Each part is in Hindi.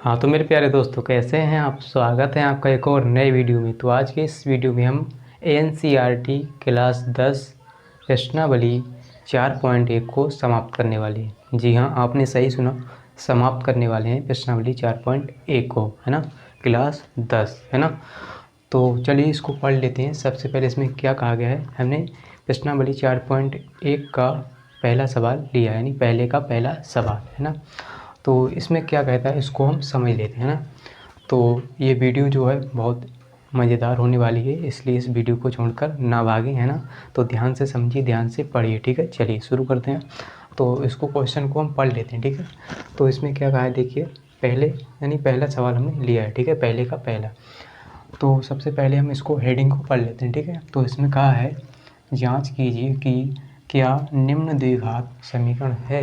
हाँ तो मेरे प्यारे दोस्तों, कैसे हैं आप। स्वागत है आपका एक और नए वीडियो में। तो आज के इस वीडियो में हम एनसीईआरटी क्लास 10 प्रश्नावली 4.1 को समाप्त करने वाले हैं। जी हाँ, आपने सही सुना, समाप्त करने वाले हैं प्रश्नावली 4.1 को, है ना, क्लास 10, है ना। तो चलिए इसको पढ़ लेते हैं। सबसे पहले इसमें क्या कहा गया है, हमने प्रश्नावली 4.1 का पहला सवाल लिया, यानी पहले का पहला सवाल, है ना। तो इसमें क्या कहता है, इसको हम समझ लेते हैं ना। तो ये वीडियो जो है बहुत मज़ेदार होने वाली है, इसलिए इस वीडियो को छोड़कर ना भागें, है ना। तो ध्यान से समझिए, ध्यान से पढ़िए, ठीक है। चलिए शुरू करते हैं। तो इसको क्वेश्चन को हम पढ़ लेते हैं, ठीक है। तो इसमें क्या कहा है देखिए, पहले यानी पहला सवाल हमने लिया है, ठीक है, पहले का पहला। तो सबसे पहले हम इसको हेडिंग को पढ़ लेते हैं, ठीक है। तो इसमें कहा है, जांच कीजिए कि क्या निम्न द्विघात समीकरण है।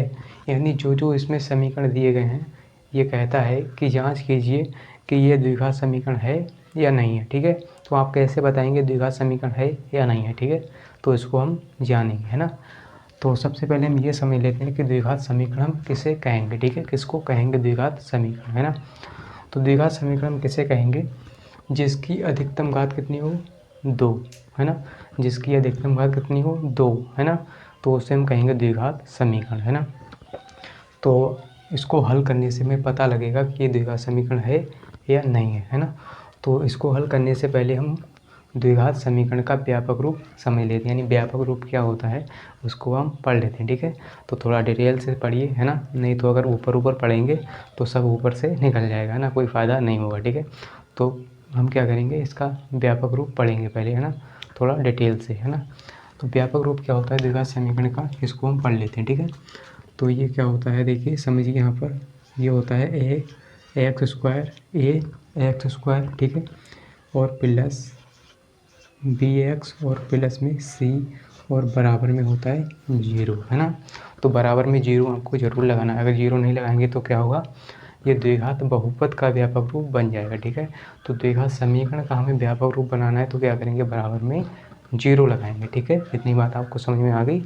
यानी जो जो इसमें समीकरण दिए गए हैं, ये कहता है कि जांच कीजिए कि ये द्विघात समीकरण है या नहीं है, ठीक है। तो आप कैसे बताएंगे द्विघात समीकरण है या नहीं है, ठीक है। तो इसको हम जानेंगे, है ना। तो सबसे पहले हम ये समझ लेते हैं कि द्विघात समीकरण हम किसे कहेंगे, ठीक है। किसको कहेंगे द्विघात समीकरण, है ना। तो द्विघात समीकरण हम किसे कहेंगे, जिसकी अधिकतम घात कितनी हो, 2, है ना। जिसकी अधिकतम घात कितनी हो, 2, है ना। तो उसे हम कहेंगे द्विघात समीकरण, है ना। तो इसको हल करने से हमें पता लगेगा कि ये द्विघात समीकरण है या नहीं है, है ना। तो इसको हल करने से पहले हम द्विघात समीकरण का व्यापक रूप समझ लेते हैं, यानी व्यापक रूप क्या होता है उसको हम पढ़ लेते हैं, ठीक है। तो थोड़ा डिटेल से पढ़िए, है ना। नहीं तो अगर ऊपर ऊपर पढ़ेंगे तो सब ऊपर से निकल जाएगा, है ना, कोई फ़ायदा नहीं होगा, ठीक है। तो हम क्या करेंगे, इसका व्यापक रूप पढ़ेंगे पहले, है ना, थोड़ा डिटेल से, है ना। तो व्यापक रूप क्या होता है द्विघात समीकरण का, इसको हम पढ़ लेते हैं, ठीक है। तो ये क्या होता है देखिए, समझिए यहाँ पर ये होता है ए एक्स स्क्वायर, ठीक है, और प्लस बी एक्स और प्लस में सी और बराबर में होता है 0, है ना। तो बराबर में 0 आपको ज़रूर लगाना है। अगर 0 नहीं लगाएंगे तो क्या होगा, ये द्विघात बहुपद का व्यापक रूप बन जाएगा, ठीक है। तो द्विघात समीकरण का हमें व्यापक रूप बनाना है तो क्या करेंगे, बराबर में 0 लगाएंगे, ठीक है। इतनी बात आपको समझ में आ गई।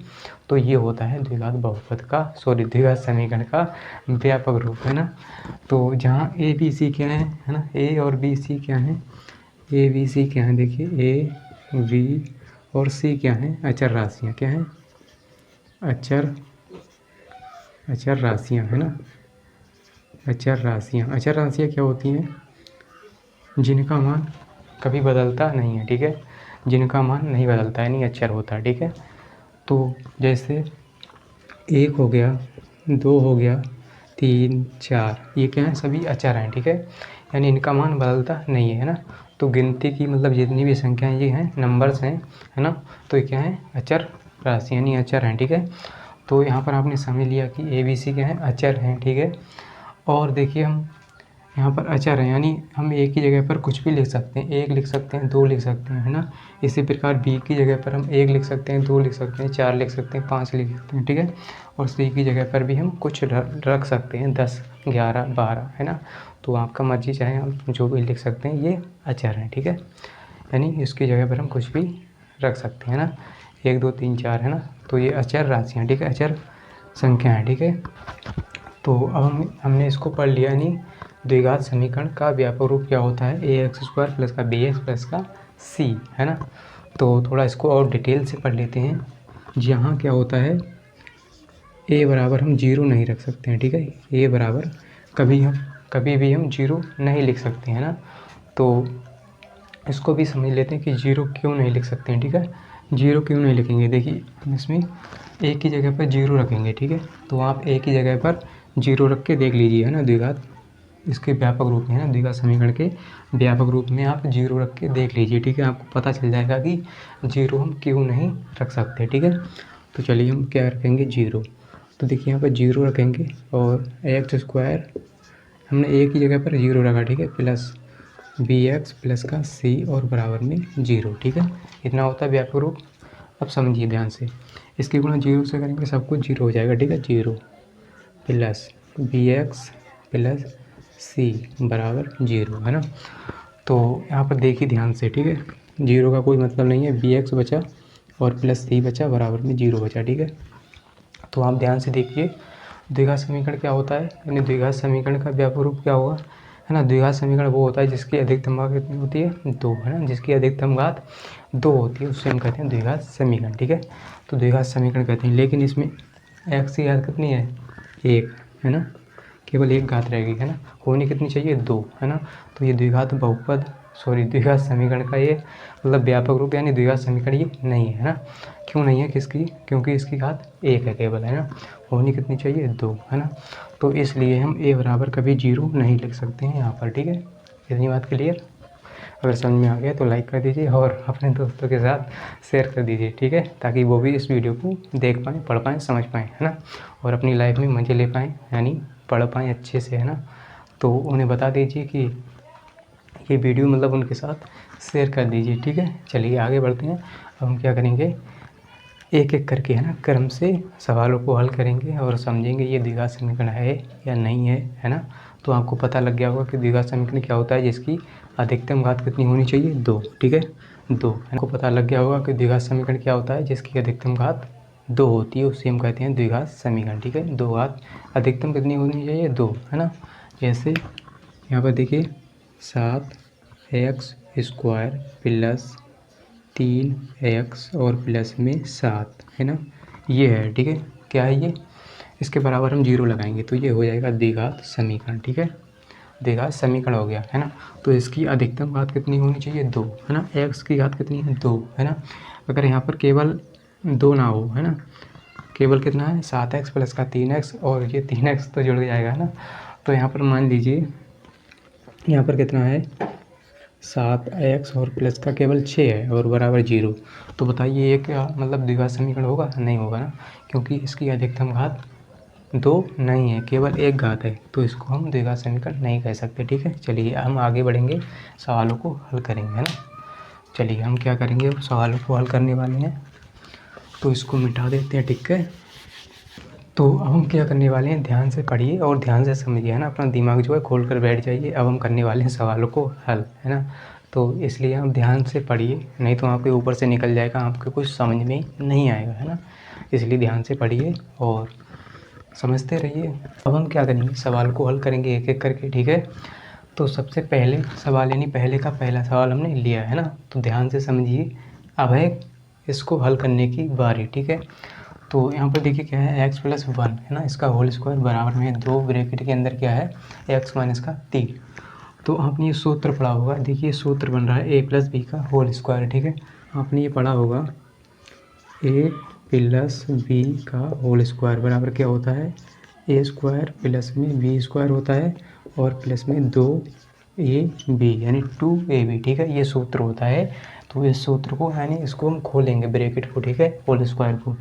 तो ये होता है द्विघात बहुपद का, द्विघात समीकरण का व्यापक रूप, है ना। तो जहाँ ए बी सी क्या है ना, ए और बी सी क्या है, ए बी सी क्या है देखिए, ए वी और सी क्या है, अचर राशियाँ, क्या है, अचर राशियाँ, है ना। अचर राशियाँ क्या होती हैं, जिनका मान कभी बदलता नहीं है, ठीक है। जिनका मान नहीं बदलता है, यानी अचर होता है, ठीक है। तो जैसे 1 हो गया, 2 हो गया, 3, 4, ये क्या है, सभी अचर हैं, ठीक है। यानी इनका मान बदलता नहीं है ना। तो गिनती की मतलब जितनी भी संख्याएं ये हैं, नंबर्स हैं, है ना। तो ये क्या है, अचर राशि यानी अचर हैं, ठीक है। तो यहाँ पर आपने समझ लिया कि ए बी सी क्या है, अचर हैं, ठीक है। और देखिए हम यहाँ पर अचर हैं, यानी हम एक ही जगह पर कुछ भी लिख सकते हैं, 1 लिख सकते हैं, 2 लिख सकते हैं, है ना। इसी प्रकार बी की जगह पर हम 1 लिख सकते हैं, 2 लिख सकते हैं, 4 लिख सकते हैं, 5 लिख सकते हैं, ठीक है। और सी की जगह पर भी हम कुछ रख सकते हैं, 10, 11, 12, है ना। तो आपका मर्जी, चाहे आप जो भी लिख सकते हैं, ये अचर हैं, ठीक है। यानी इसकी जगह पर हम कुछ भी रख सकते हैं ना, 1, 2, 3, 4, है ना। तो ये अचर राशियाँ, ठीक है, अचर संख्या है, ठीक है। तो अब हमने इसको पढ़ लिया, यानी द्विघात समीकरण का व्यापक रूप क्या होता है, ए एक्स स्क्वायर प्लस का बी एक्स प्लस का सी, है ना। तो थोड़ा इसको और डिटेल से पढ़ लेते हैं। जहाँ क्या होता है, ए बराबर हम 0 नहीं रख सकते हैं, ठीक है। ए बराबर कभी भी हम 0 नहीं लिख सकते हैं ना। तो इसको भी समझ लेते हैं कि 0 क्यों नहीं लिख सकते हैं, ठीक है। 0 क्यों नहीं लिखेंगे, देखिए हम इसमें एक की जगह पर 0 रखेंगे, ठीक है। तो आप एक ही जगह पर 0 रख के देख लीजिए, है ना, द्विघात इसके व्यापक रूप में, है ना, द्विघात समीकरण के व्यापक रूप में आप 0 रख के देख लीजिए, ठीक है। आपको पता चल जाएगा कि 0 हम क्यों नहीं रख सकते, ठीक है। तो चलिए हम क्या रखेंगे, 0। तो देखिए यहाँ पर 0 रखेंगे और एक्स स्क्वायर हमने एक ही जगह पर 0 रखा, ठीक है, प्लस बी एक्स प्लस का सी और बराबर में 0, ठीक है। इतना होता है व्यापक रूप। अब समझिए ध्यान से, इसकी गुणा 0 से करेंगे सब कुछ 0 हो जाएगा, ठीक है। 0 प्लस बी एक्स प्लस सी बराबर 0, है ना। तो यहाँ पर देखिए ध्यान से, ठीक है, 0 का कोई मतलब नहीं है, बी एक्स बचा और प्लस सी बचा, बराबर में 0 बचा, ठीक है। तो आप ध्यान से देखिए, द्विघात समीकरण क्या होता है, यानी द्विघात समीकरण का व्यापक रूप क्या होगा, है ना। द्विघात समीकरण वो होता है जिसकी अधिकतम घात कितनी होती है, 2, है ना। जिसकी अधिकतम घात 2 होती है उससे हम कहते हैं द्विघात समीकरण, ठीक है। तो द्विघात समीकरण कहते हैं, लेकिन इसमें x की घात कितनी है, 1, है ना। केवल एक घात रहेगी, है ना। होनी कितनी चाहिए, 2, है ना। तो ये द्विघात बहुपद द्विघात समीकरण का ये मतलब व्यापक रूप यानी द्विघात समीकरण ये नहीं है ना। क्यों नहीं है, किसकी, क्योंकि इसकी घात 1 है केवल, है ना। होनी कितनी चाहिए, 2, है ना। तो इसलिए हम a बराबर कभी 0 नहीं लिख सकते हैं यहाँ पर, ठीक है। इतनी बात क्लियर। अगर समझ में आ गया तो लाइक कर दीजिए और अपने दोस्तों के साथ शेयर कर दीजिए, ठीक है, ताकि वो भी इस वीडियो को देख पाएँ, पढ़ पाएँ, समझ पाएँ, है ना। और अपनी लाइफ में मज़े ले पाएँ, यानी पढ़ पाएँ अच्छे से, है ना। तो उन्हें बता दीजिए कि ये वीडियो मतलब उनके साथ शेयर कर दीजिए, ठीक है। चलिए आगे बढ़ते हैं। अब हम क्या करेंगे, एक एक करके, है ना, क्रम से सवालों को हल करेंगे और समझेंगे ये द्विघात समीकरण है या नहीं है ना। तो आपको पता लग गया होगा कि द्विघात समीकरण क्या होता है जिसकी अधिकतम घात कितनी होनी चाहिए, 2, ठीक है, 2। आपको पता लग गया होगा कि द्विघात समीकरण क्या होता है जिसकी अधिकतम घात 2 होती है, उसे हम कहते हैं द्विघात समीकरण, ठीक है। 2 घात अधिकतम कितनी होनी चाहिए, 2, है ना। जैसे यहाँ पर देखिए 7x² प्लस 3x और प्लस में 7, है ना, ये है, ठीक है। क्या है ये, इसके बराबर हम 0 लगाएंगे तो ये हो जाएगा द्विघात समीकरण, ठीक है। द्विघात समीकरण हो गया, है ना। तो इसकी अधिकतम घात कितनी होनी चाहिए, 2, है ना। x की घात कितनी है, 2, है ना। अगर यहाँ पर केवल 2 ना हो, है ना, केवल कितना है 7x प्लस का 3x और ये 3x तो जुड़ जाएगा, है ना। तो यहाँ पर मान लीजिए यहाँ पर कितना है 7x और प्लस का केवल 6 है और बराबर 0। तो बताइए ये क्या मतलब द्विघात समीकरण होगा, नहीं होगा ना, क्योंकि इसकी अधिकतम घात 2 नहीं है, केवल एक घात है। तो इसको हम द्विघात समीकरण नहीं कह सकते, ठीक है। चलिए हम आगे बढ़ेंगे, सवालों को हल करेंगे, है ना। चलिए हम क्या करेंगे, सवालों को हल करने वाले हैं, तो इसको मिटा देते हैं, ठीक है। तो अब हम क्या करने वाले हैं, ध्यान से पढ़िए और ध्यान से समझिए, है ना। अपना दिमाग जो है खोल कर बैठ जाइए। अब हम करने वाले हैं सवालों को हल, है ना। तो इसलिए आप ध्यान से पढ़िए, नहीं तो आपके ऊपर से निकल जाएगा, आपको कुछ समझ में नहीं आएगा, है ना। इसलिए ध्यान से पढ़िए और समझते रहिए। अब हम क्या करेंगे, सवाल को हल करेंगे एक एक करके, ठीक है। तो सबसे पहले सवाल यानी पहले का पहला सवाल हमने लिया है ना, तो ध्यान से समझिए। अब है इसको हल करने की बारी, ठीक है। तो यहाँ पर देखिए क्या है, x + 1, है ना, इसका होल स्क्वायर बराबर में 2 ब्रैकेट के अंदर क्या है, x - 3। तो आपने ये सूत्र पढ़ा होगा, देखिए सूत्र बन रहा है a + b का होल स्क्वायर, ठीक है। आपने ये पढ़ा होगा a + b का होल स्क्वायर बराबर क्या होता है, a² प्लस में b² होता है और प्लस में 2ab यानी 2ab, ठीक है। ये सूत्र होता है। तो इस सूत्र को यानी इसको हम खोलेंगे ब्रैकेट को, ठीक है, होल स्क्वायर को।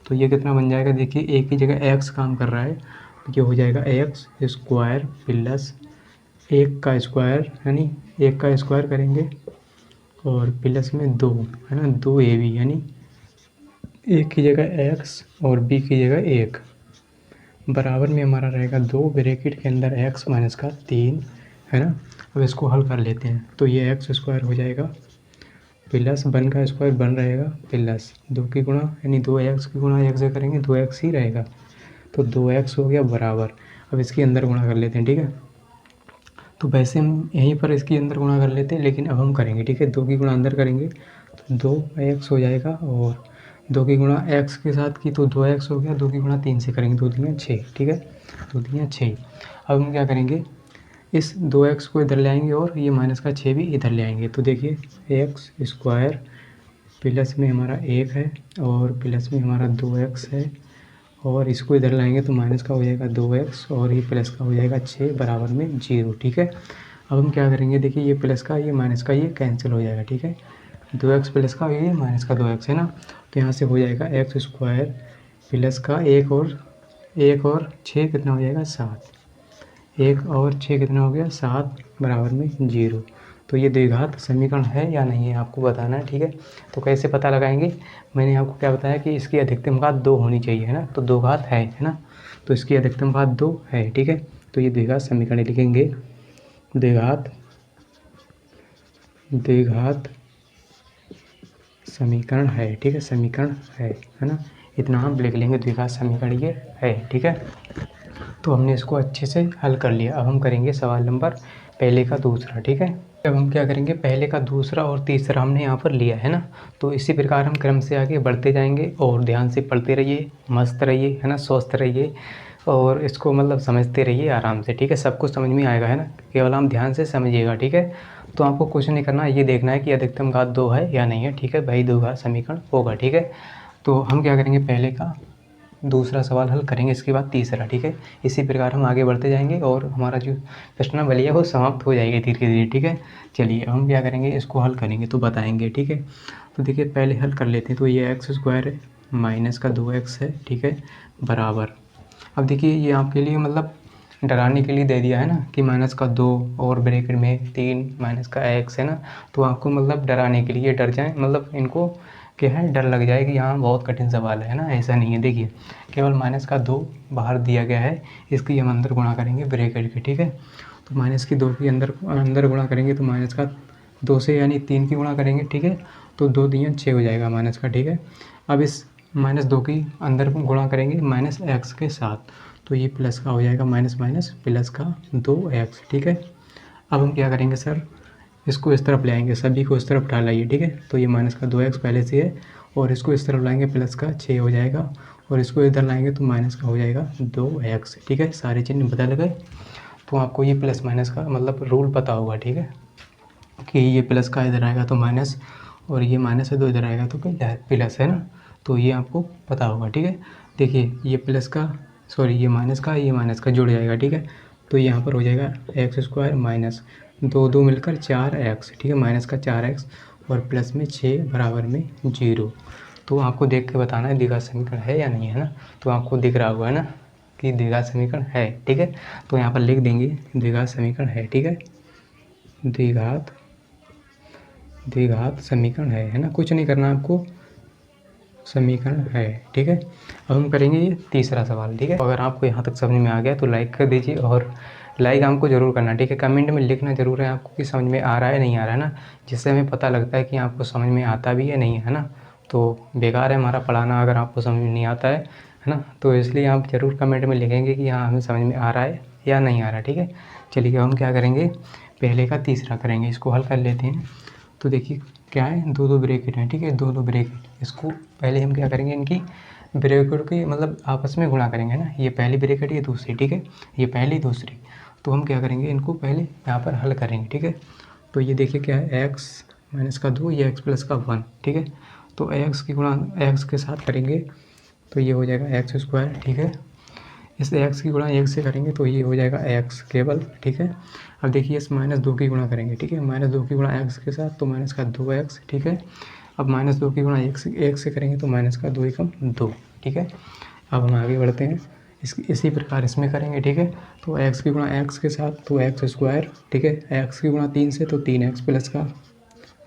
तो ये कितना बन जाएगा, देखिए एक ही जगह x काम कर रहा है, तो ये हो जाएगा x² प्लस 1 का स्क्वायर यानी 1 का स्क्वायर करेंगे और प्लस में 2, है ना, 2ab यानी एक की जगह x और b की जगह 1 बराबर में हमारा रहेगा 2 ब्रैकेट के अंदर x - 3, है ना। अब इसको हल कर लेते हैं, तो ये x² हो जाएगा प्लस 1 का स्क्वायर बन रहेगा प्लस 2 की गुणा यानी 2x की गुणा 1 से करेंगे 2x ही रहेगा, तो 2x हो गया बराबर। अब इसके अंदर गुणा कर लेते हैं, ठीक है। तो वैसे हम यहीं पर इसके अंदर गुणा कर लेते हैं, लेकिन अब हम करेंगे, ठीक है, 2 की गुणा अंदर करेंगे तो 2x हो जाएगा और 2 की गुणा x के साथ की तो 2x हो गया, 2 की गुणा 3 से करेंगे 2 दूनी 6, ठीक है, 2 दूनी 6। अब हम क्या करेंगे, इस 2x को इधर ले आएंगे और ये -6 भी इधर ले आएंगे। तो देखिए x² प्लस में हमारा 1 है और प्लस में हमारा 2x है और इसको इधर लाएंगे तो माइनस का हो जाएगा 2x और ये प्लस का हो जाएगा 6 बराबर में 0, ठीक है। अब हम क्या करेंगे, देखिए ये प्लस का ये माइनस का ये कैंसिल हो जाएगा, ठीक है। 2x प्लस का ये माइनस का 2x है ना, तो यहाँ से हो जाएगा x² प्लस का 1 और 6 कितना हो जाएगा 7, 1 और 6 कितना हो गया 7 बराबर में 0। तो ये द्विघात समीकरण है या नहीं है आपको बताना है, ठीक है। तो कैसे पता लगाएंगे, मैंने आपको क्या बताया कि इसकी अधिकतम घात 2 होनी चाहिए, है ना। तो 2 घात है ना, तो इसकी अधिकतम घात 2 है, ठीक है। तो ये द्विघात समीकरण लिखेंगे, द्विघात समीकरण है, ठीक है, समीकरण है ना। इतना हम लिख लेंगे, द्विघात समीकरण ये है, ठीक है। तो हमने इसको अच्छे से हल कर लिया। अब हम करेंगे सवाल नंबर पहले का दूसरा, ठीक है। अब हम क्या करेंगे, पहले का दूसरा और तीसरा हमने यहाँ पर लिया है ना, तो इसी प्रकार हम क्रम से आगे बढ़ते जाएंगे और ध्यान से पढ़ते रहिए, मस्त रहिए, है ना, स्वस्थ रहिए और इसको मतलब समझते रहिए आराम से, ठीक है। सब कुछ समझ में आएगा, है ना, केवल हम ध्यान से समझिएगा, ठीक है। तो आपको कुछ नहीं करना, ये देखना है कि अधिकतम घात 2 है या नहीं है, ठीक है भाई, द्विघात समीकरण होगा, ठीक है। तो हम क्या करेंगे, पहले का दूसरा सवाल हल करेंगे, इसके बाद तीसरा, ठीक है। इसी प्रकार हम आगे बढ़ते जाएंगे और हमारा जो प्रश्नावली है वो समाप्त हो जाएगी धीरे धीरे, ठीक है। चलिए हम क्या करेंगे, इसको हल करेंगे तो बताएंगे, ठीक है। तो देखिए पहले हल कर लेते हैं। तो ये x² है माइनस का 2x है, ठीक है, बराबर। अब देखिए ये आपके लिए मतलब डराने के लिए दे दिया है ना कि माइनस का 2 और ब्रैकेट में 3 माइनस का x है ना, तो आपको मतलब डराने के लिए डर जाएं, मतलब इनको क्या है, डर लग जाए कि यहाँ बहुत कठिन सवाल है ना, ऐसा नहीं है। देखिए केवल माइनस का 2 बाहर दिया गया है, इसकी हम अंदर गुणा करेंगे ब्रैकेट के, ठीक है। तो माइनस की 2 की अंदर गुणा करेंगे तो माइनस का 2 से यानी 3 की गुणा करेंगे, ठीक है। तो 2 दिया 6 हो जाएगा माइनस का, ठीक है। अब इस माइनस 2 की अंदर गुणा करेंगे माइनस एक्स के साथ, तो ये प्लस का हो जाएगा, माइनस माइनस प्लस का 2x, ठीक है। अब हम क्या करेंगे सर, इसको इस तरफ ले आएंगे, सभी को इस तरफ उठा लाइए, ठीक है। तो ये माइनस का 2x पहले से है और इसको इस तरफ लाएंगे, प्लस का 6 हो जाएगा और इसको इधर लाएंगे तो माइनस का हो जाएगा 2x, ठीक है। सारे चिन्ह बदल गए। तो आपको ये प्लस माइनस का मतलब रूल पता होगा, ठीक है, कि ये प्लस का इधर आएगा तो माइनस और ये माइनस है तो इधर आएगा तो प्लस, है ना। तो ये आपको पता होगा, ठीक है। देखिए ये प्लस का ये माइनस का जुड़ जाएगा, ठीक है। तो यहाँ पर हो जाएगा x² माइनस 2 मिलकर 4x, ठीक है, माइनस का 4x और प्लस में 6 बराबर में 0। तो आपको देख के बताना है द्विघात समीकरण है या नहीं है ना। तो आपको दिख रहा होगा ना कि द्विघात समीकरण है, ठीक है। तो यहाँ पर लिख देंगे द्विघात समीकरण है, ठीक है, द्विघात समीकरण है ना, कुछ नहीं करना आपको, समीकरण है, ठीक है। अब हम करेंगे ये तीसरा सवाल, ठीक है। अगर आपको यहाँ तक समझ में आ गया तो लाइक कर दीजिए और लाइक हमको ज़रूर करना, ठीक है। कमेंट में लिखना ज़रूर है आपको कि समझ में आ रहा है नहीं आ रहा है ना, जिससे हमें पता लगता है कि आपको समझ में आता भी है नहीं है ना। तो बेकार है हमारा पढ़ाना अगर आपको समझ में नहीं आता है ना। तो इसलिए आप ज़रूर कमेंट में लिखेंगे कि हाँ हमें समझ में आ रहा है या नहीं आ रहा, ठीक है। चलिए हम क्या करेंगे, पहले का तीसरा करेंगे, इसको हल कर लेते हैं। तो देखिए क्या है, 2 ब्रैकेट हैं, ठीक है, 2 ब्रैकेट। इसको पहले हम क्या करेंगे, इनकी ब्रैकेट की मतलब आपस में गुणा करेंगे ना, ये पहली ब्रैकेट ये दूसरी, ठीक है, ये पहली दूसरी। तो हम क्या करेंगे, इनको पहले यहाँ पर हल करेंगे, ठीक है। तो ये देखिए क्या है, x माइनस का 2 ये x प्लस का 1, ठीक है। तो x की गुणा x के साथ करेंगे तो ये हो जाएगा x², ठीक है। इस x की गुणा 1 से करेंगे तो ये हो जाएगा x केवल, ठीक है। अब देखिए इस -2 की गुणा करेंगे, ठीक है, -2 की गुणा x के साथ तो माइनस का 2x, ठीक है। अब -2 की गुणा 1 से करेंगे तो माइनस का 2 एकम 2, ठीक है। अब हम आगे बढ़ते हैं, इसी प्रकार इसमें करेंगे, ठीक है। तो x की गुणा x के साथ तो x², ठीक है, x की गुणा 3 से तो 3x प्लस का,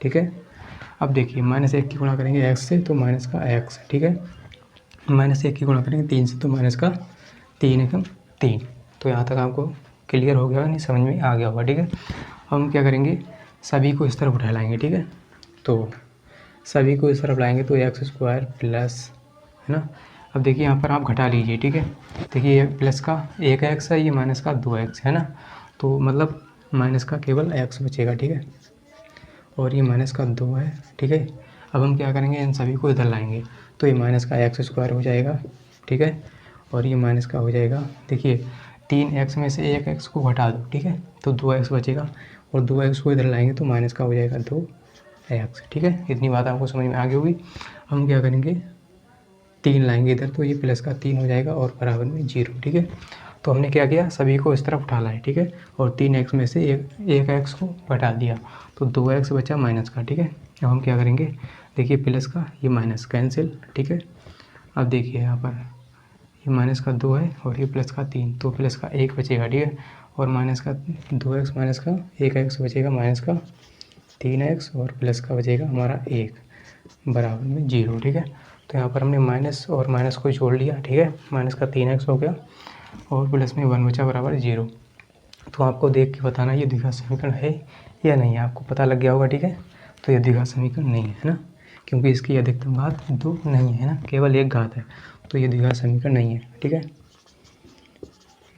ठीक है। अब देखिए -1 की गुणा करेंगे x से तो माइनस का x, ठीक है। -1 की गुणा करेंगे 3 से तो माइनस का 3 एकम 3। तो यहाँ तक आपको क्लियर हो गया नहीं, समझ में आ गया होगा, ठीक है। हम क्या करेंगे, सभी को इस तरफ उठा लाएंगे, ठीक है। तो सभी को इस तरफ लाएंगे तो x² प्लस, है ना। अब देखिए यहाँ पर आप घटा लीजिए, ठीक है। देखिए ये प्लस का 1x है, ये माइनस का 2x है ना। तो मतलब माइनस का केवल x बचेगा, ठीक है, और ये माइनस का 2 है, ठीक है। अब हम क्या करेंगे, इन सभी को इधर लाएंगे तो ये माइनस का x² हो जाएगा, ठीक है, और ये माइनस का हो जाएगा। देखिए 3x में से 1x को घटा दो, ठीक है, तो 2x बचेगा और 2x को इधर लाएंगे तो माइनस का हो जाएगा 2x, ठीक है। इतनी बात आपको समझ में आ गई होगी। हम क्या करेंगे, 3 लाएंगे इधर तो ये प्लस का 3 हो जाएगा और बराबर में 0, ठीक है। तो हमने क्या किया, सभी को इस तरफ उठा लाए, ठीक है, और 3x में से एक x को घटा दिया तो 2x बचा माइनस का, ठीक है। अब हम क्या करेंगे, देखिए प्लस का ये माइनस कैंसिल, ठीक है। अब देखिए यहाँ पर ये माइनस का 2 है और ये प्लस का 3, तो प्लस का 1 बचेगा, ठीक है, और माइनस का 2x माइनस का 1x बचेगा, माइनस का 3x और प्लस का बचेगा हमारा 1 बराबर में 0, ठीक है। तो यहाँ पर हमने माइनस और माइनस को जोड़ लिया, ठीक है, माइनस का 3x हो गया और प्लस में 1 बचा बराबर 0। तो आपको देख के बताना ये द्विघात समीकरण है या नहीं है, आपको पता लग गया होगा, ठीक है। तो ये द्विघात समीकरण नहीं है ना, क्योंकि इसकी अधिकतम घात 2 नहीं है ना, केवल एक घात है, तो ये द्विघात समीकरण नहीं है, ठीक है।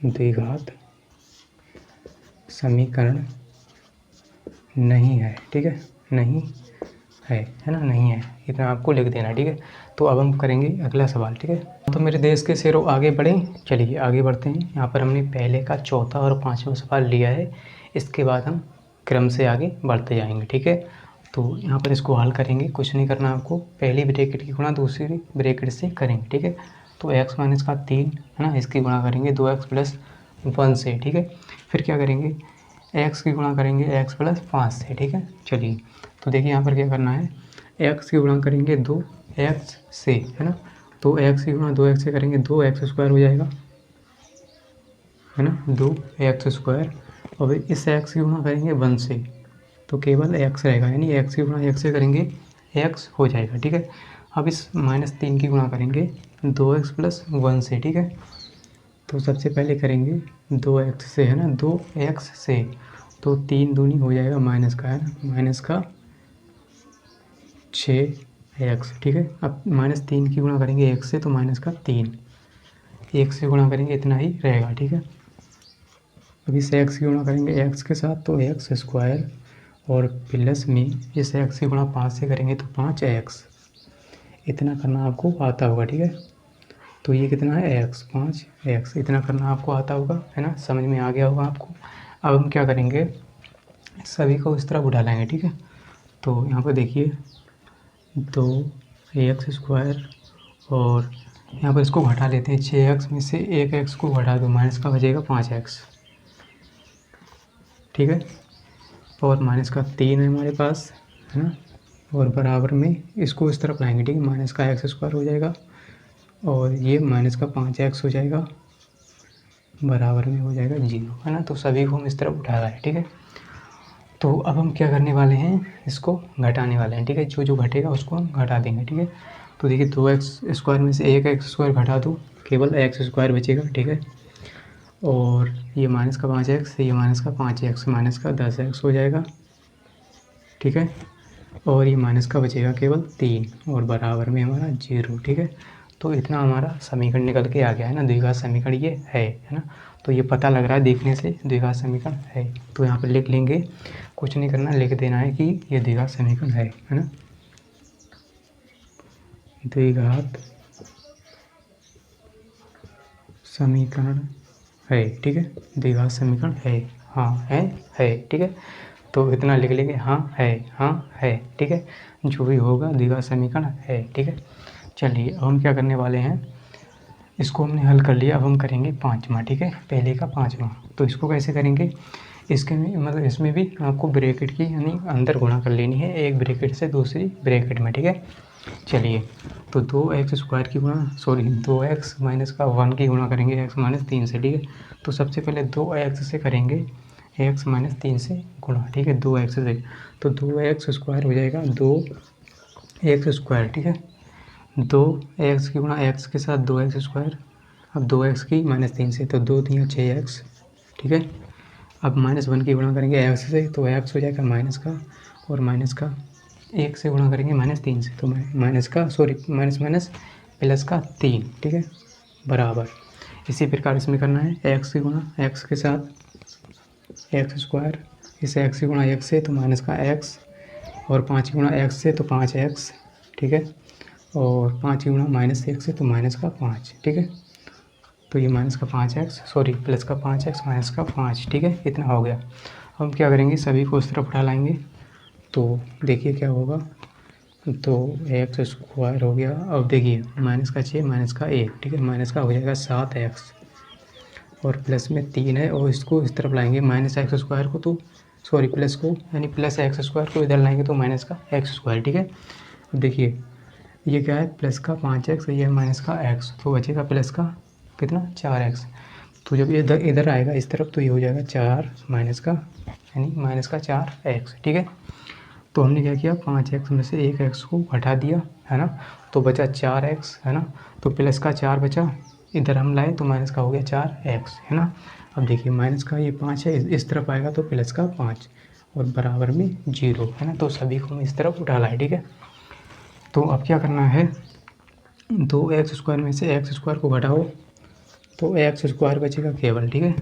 द्विघात समीकरण नहीं है, ठीक है, नहीं है ना, नहीं है, इतना आपको लिख देना, ठीक है। तो अब हम करेंगे अगला सवाल, ठीक है। तो मेरे देश के शेरों आगे बढ़ें, चलिए आगे बढ़ते हैं। यहाँ पर हमने पहले का चौथा और पाँचवा सवाल लिया है, इसके बाद हम क्रम से आगे बढ़ते जाएंगे, ठीक है। तो यहाँ पर इसको हल करेंगे, कुछ नहीं करना आपको, पहली ब्रैकेट की गुणा दूसरी ब्रैकेट से करेंगे, ठीक है। तो x माइनस का 3 है ना, इसकी गुणा करेंगे 2x प्लस 1 से, ठीक है। फिर क्या करेंगे, x की गुणा करेंगे x प्लस 5 से, ठीक है। चलिए तो देखिए यहाँ पर क्या करना है, x की गुणा करेंगे 2x से, है ना। तो x की गुणा 2x से करेंगे 2x स्क्वायर हो जाएगा, है ना, 2x स्क्वायर। और इस x की गुणा करेंगे 1 से तो केवल x रहेगा, यानी x की गुणा x से करेंगे x हो जाएगा, ठीक है। अब इस -3 की गुणा करेंगे 2x प्लस 1 से, ठीक है। तो सबसे पहले करेंगे 2x से, है ना, 2x से, तो 3 दूनी हो जाएगा माइनस का, है ना, माइनस का 6x, ठीक है। अब -3 की गुणा करेंगे x से तो माइनस का 3, 1 से गुणा करेंगे इतना ही रहेगा, ठीक है। अब इस x की गुणा करेंगे x के साथ तो x स्क्वायर, और प्लस में इस x की गुणा 5 से करेंगे तो 5x, इतना करना आपको आता होगा, ठीक है। तो ये कितना है x, 5x, इतना करना आपको आता होगा, है ना, समझ में आ गया होगा आपको। अब हम क्या करेंगे, सभी को इस तरफ उठा लाएंगे, ठीक है। तो यहाँ पर देखिए 2x स्क्वायर, और यहाँ पर इसको घटा लेते हैं, 6x में से एक x को घटा दो, माइनस का बचेगा 5x, ठीक है। और माइनस का 3 है हमारे पास, है ना, और बराबर में इसको इस तरफ लाएंगे, ठीक है, माइनस का x स्क्वायर हो जाएगा, और ये माइनस का 5x हो जाएगा, बराबर में हो जाएगा 0, है ना। तो सभी को हम इस तरफ उठा रहे हैं, ठीक है। तो अब हम क्या करने वाले हैं, इसको घटाने वाले हैं, ठीक है। जो जो घटेगा उसको हम घटा देंगे, ठीक है। तो देखिए 2x स्क्वायर में से एक x स्क्वायर घटा दो, केवल x स्क्वायर बचेगा, ठीक है। और ये माइनस का 5x, ये माइनस का 5x, माइनस का 10x हो जाएगा, ठीक है। और ये माइनस का बचेगा केवल 3, और बराबर में हमारा 0, ठीक है। तो इतना हमारा समीकरण निकल के आ गया, है ना, द्विघात समीकरण ये है ना। तो ये पता लग रहा है देखने से द्विघात समीकरण है, तो यहाँ पर लिख लेंगे, कुछ नहीं करना, लिख देना है कि ये द्विघात समीकरण है ना, द्विघात समीकरण है, ठीक है, द्विघात समीकरण है, हाँ है, ठीक है। तो इतना लिख लेंगे, हाँ है, ठीक है, जो भी होगा द्विघात समीकरण है, ठीक है। चलिए अब हम क्या करने वाले हैं, इसको हमने हल कर लिया, अब हम करेंगे पाँचवा, ठीक है, पहले का पाँचवा। तो इसको कैसे करेंगे, इसके में मतलब इसमें भी आपको ब्रैकेट की यानी अंदर गुणा कर लेनी है, एक ब्रैकेट से दूसरी ब्रैकेट में, ठीक है। चलिए तो 2x स्क्वायर की गुणा 2x माइनस का 1 की गुणा करेंगे x माइनस 3 से, ठीक है। तो सबसे पहले 2x से करेंगे x माइनस 3 से गुणा, ठीक है, 2x से, तो 2x स्क्वायर हो जाएगा 2x स्क्वायर, ठीक है। 2x की गुणा x के साथ 2x स्क्वायर, अब 2x की माइनस 3 से, तो 2 3 6x, ठीक है। अब -1 की गुणा करेंगे x से तो x हो जाएगा माइनस का, और माइनस का 1 से गुणा करेंगे -3 से तो माइनस प्लस का 3, ठीक है, बराबर। इसी प्रकार इसमें करना है x की गुणा x के साथ x स्क्वायर, इस x की गुणा x से तो माइनस का x, और 5 की गुणा x से तो 5x, ठीक है, और 5 की गुणा -1 से तो माइनस का 5, ठीक है। तो ये माइनस का 5x प्लस का 5x माइनस का 5, ठीक है, इतना हो गया। अब हम क्या करेंगे, सभी को इस तरफ उठा लाएंगे, तो देखिए क्या होगा, तो x स्क्वायर हो गया। अब देखिए माइनस का 6 माइनस का 1, ठीक है, माइनस का हो जाएगा 7x, और प्लस में 3 है, और इसको इस तरफ लाएंगे माइनस एक्स स्क्वायर को, तो प्लस को, यानी प्लस एक्स स्क्वायर को इधर लाएंगे तो माइनस का एक्स स्क्वायर, ठीक है। अब देखिए ये क्या है, प्लस का 5x, ये है माइनस का x, तो बचेगा प्लस का कितना 4x। तो जब ये इधर आएगा इस तरफ तो ये हो जाएगा 4 माइनस का, यानी माइनस का 4x, ठीक है। तो हमने क्या किया, 5x में से एक x को हटा दिया, है ना, तो बचा 4x, है ना। तो प्लस का 4 बचा, इधर हम लाए तो माइनस का हो गया 4x, है ना। अब देखिए माइनस का ये 5 है, इस तरफ आएगा तो प्लस का 5, और बराबर में 0, है ना। तो सभी को हम इस तरफ उठा लाए, ठीक है। तो अब क्या करना है, 2x स्क्वायर में से x स्क्वायर को घटाओ, तो एक्स स्क्वायर बचेगा केवल, ठीक है।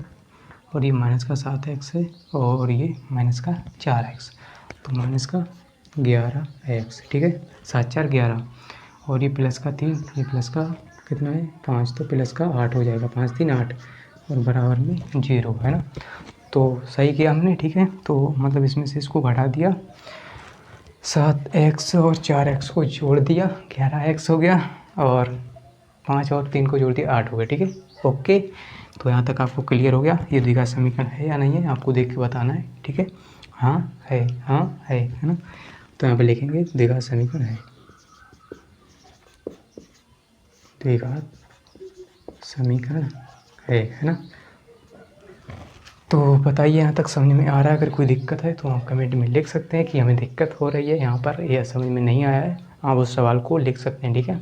और ये माइनस का 7x है और ये माइनस का 4x, तो माइनस का 11x, ठीक है। 7 4 11 और ये प्लस का 3, ये प्लस का कितना है 5, तो प्लस का 8 हो जाएगा, 5 3 8 और बराबर में 0, है ना। तो सही किया हमने, ठीक है। तो मतलब इसमें से इसको घटा दिया, 7x और 4x को जोड़ दिया 11x हो गया, और 5 और 3 को जोड़ दिया 8 हो गया, ठीक है। ओके, तो यहाँ तक आपको क्लियर हो गया ये द्विघात समीकरण है या नहीं है, आपको देख के बताना है, ठीक है। हाँ है, हाँ है ना। तो यहाँ पे लिखेंगे द्विघात समीकरण है, द्विघात समीकरण है ना। तो बताइए यहाँ तक समझ में आ रहा है। अगर कोई दिक्कत है तो आप कमेंट में लिख सकते हैं कि हमें दिक्कत हो रही है यहाँ पर, यह समझ में नहीं आया है, आप उस सवाल को लिख सकते हैं, ठीक है।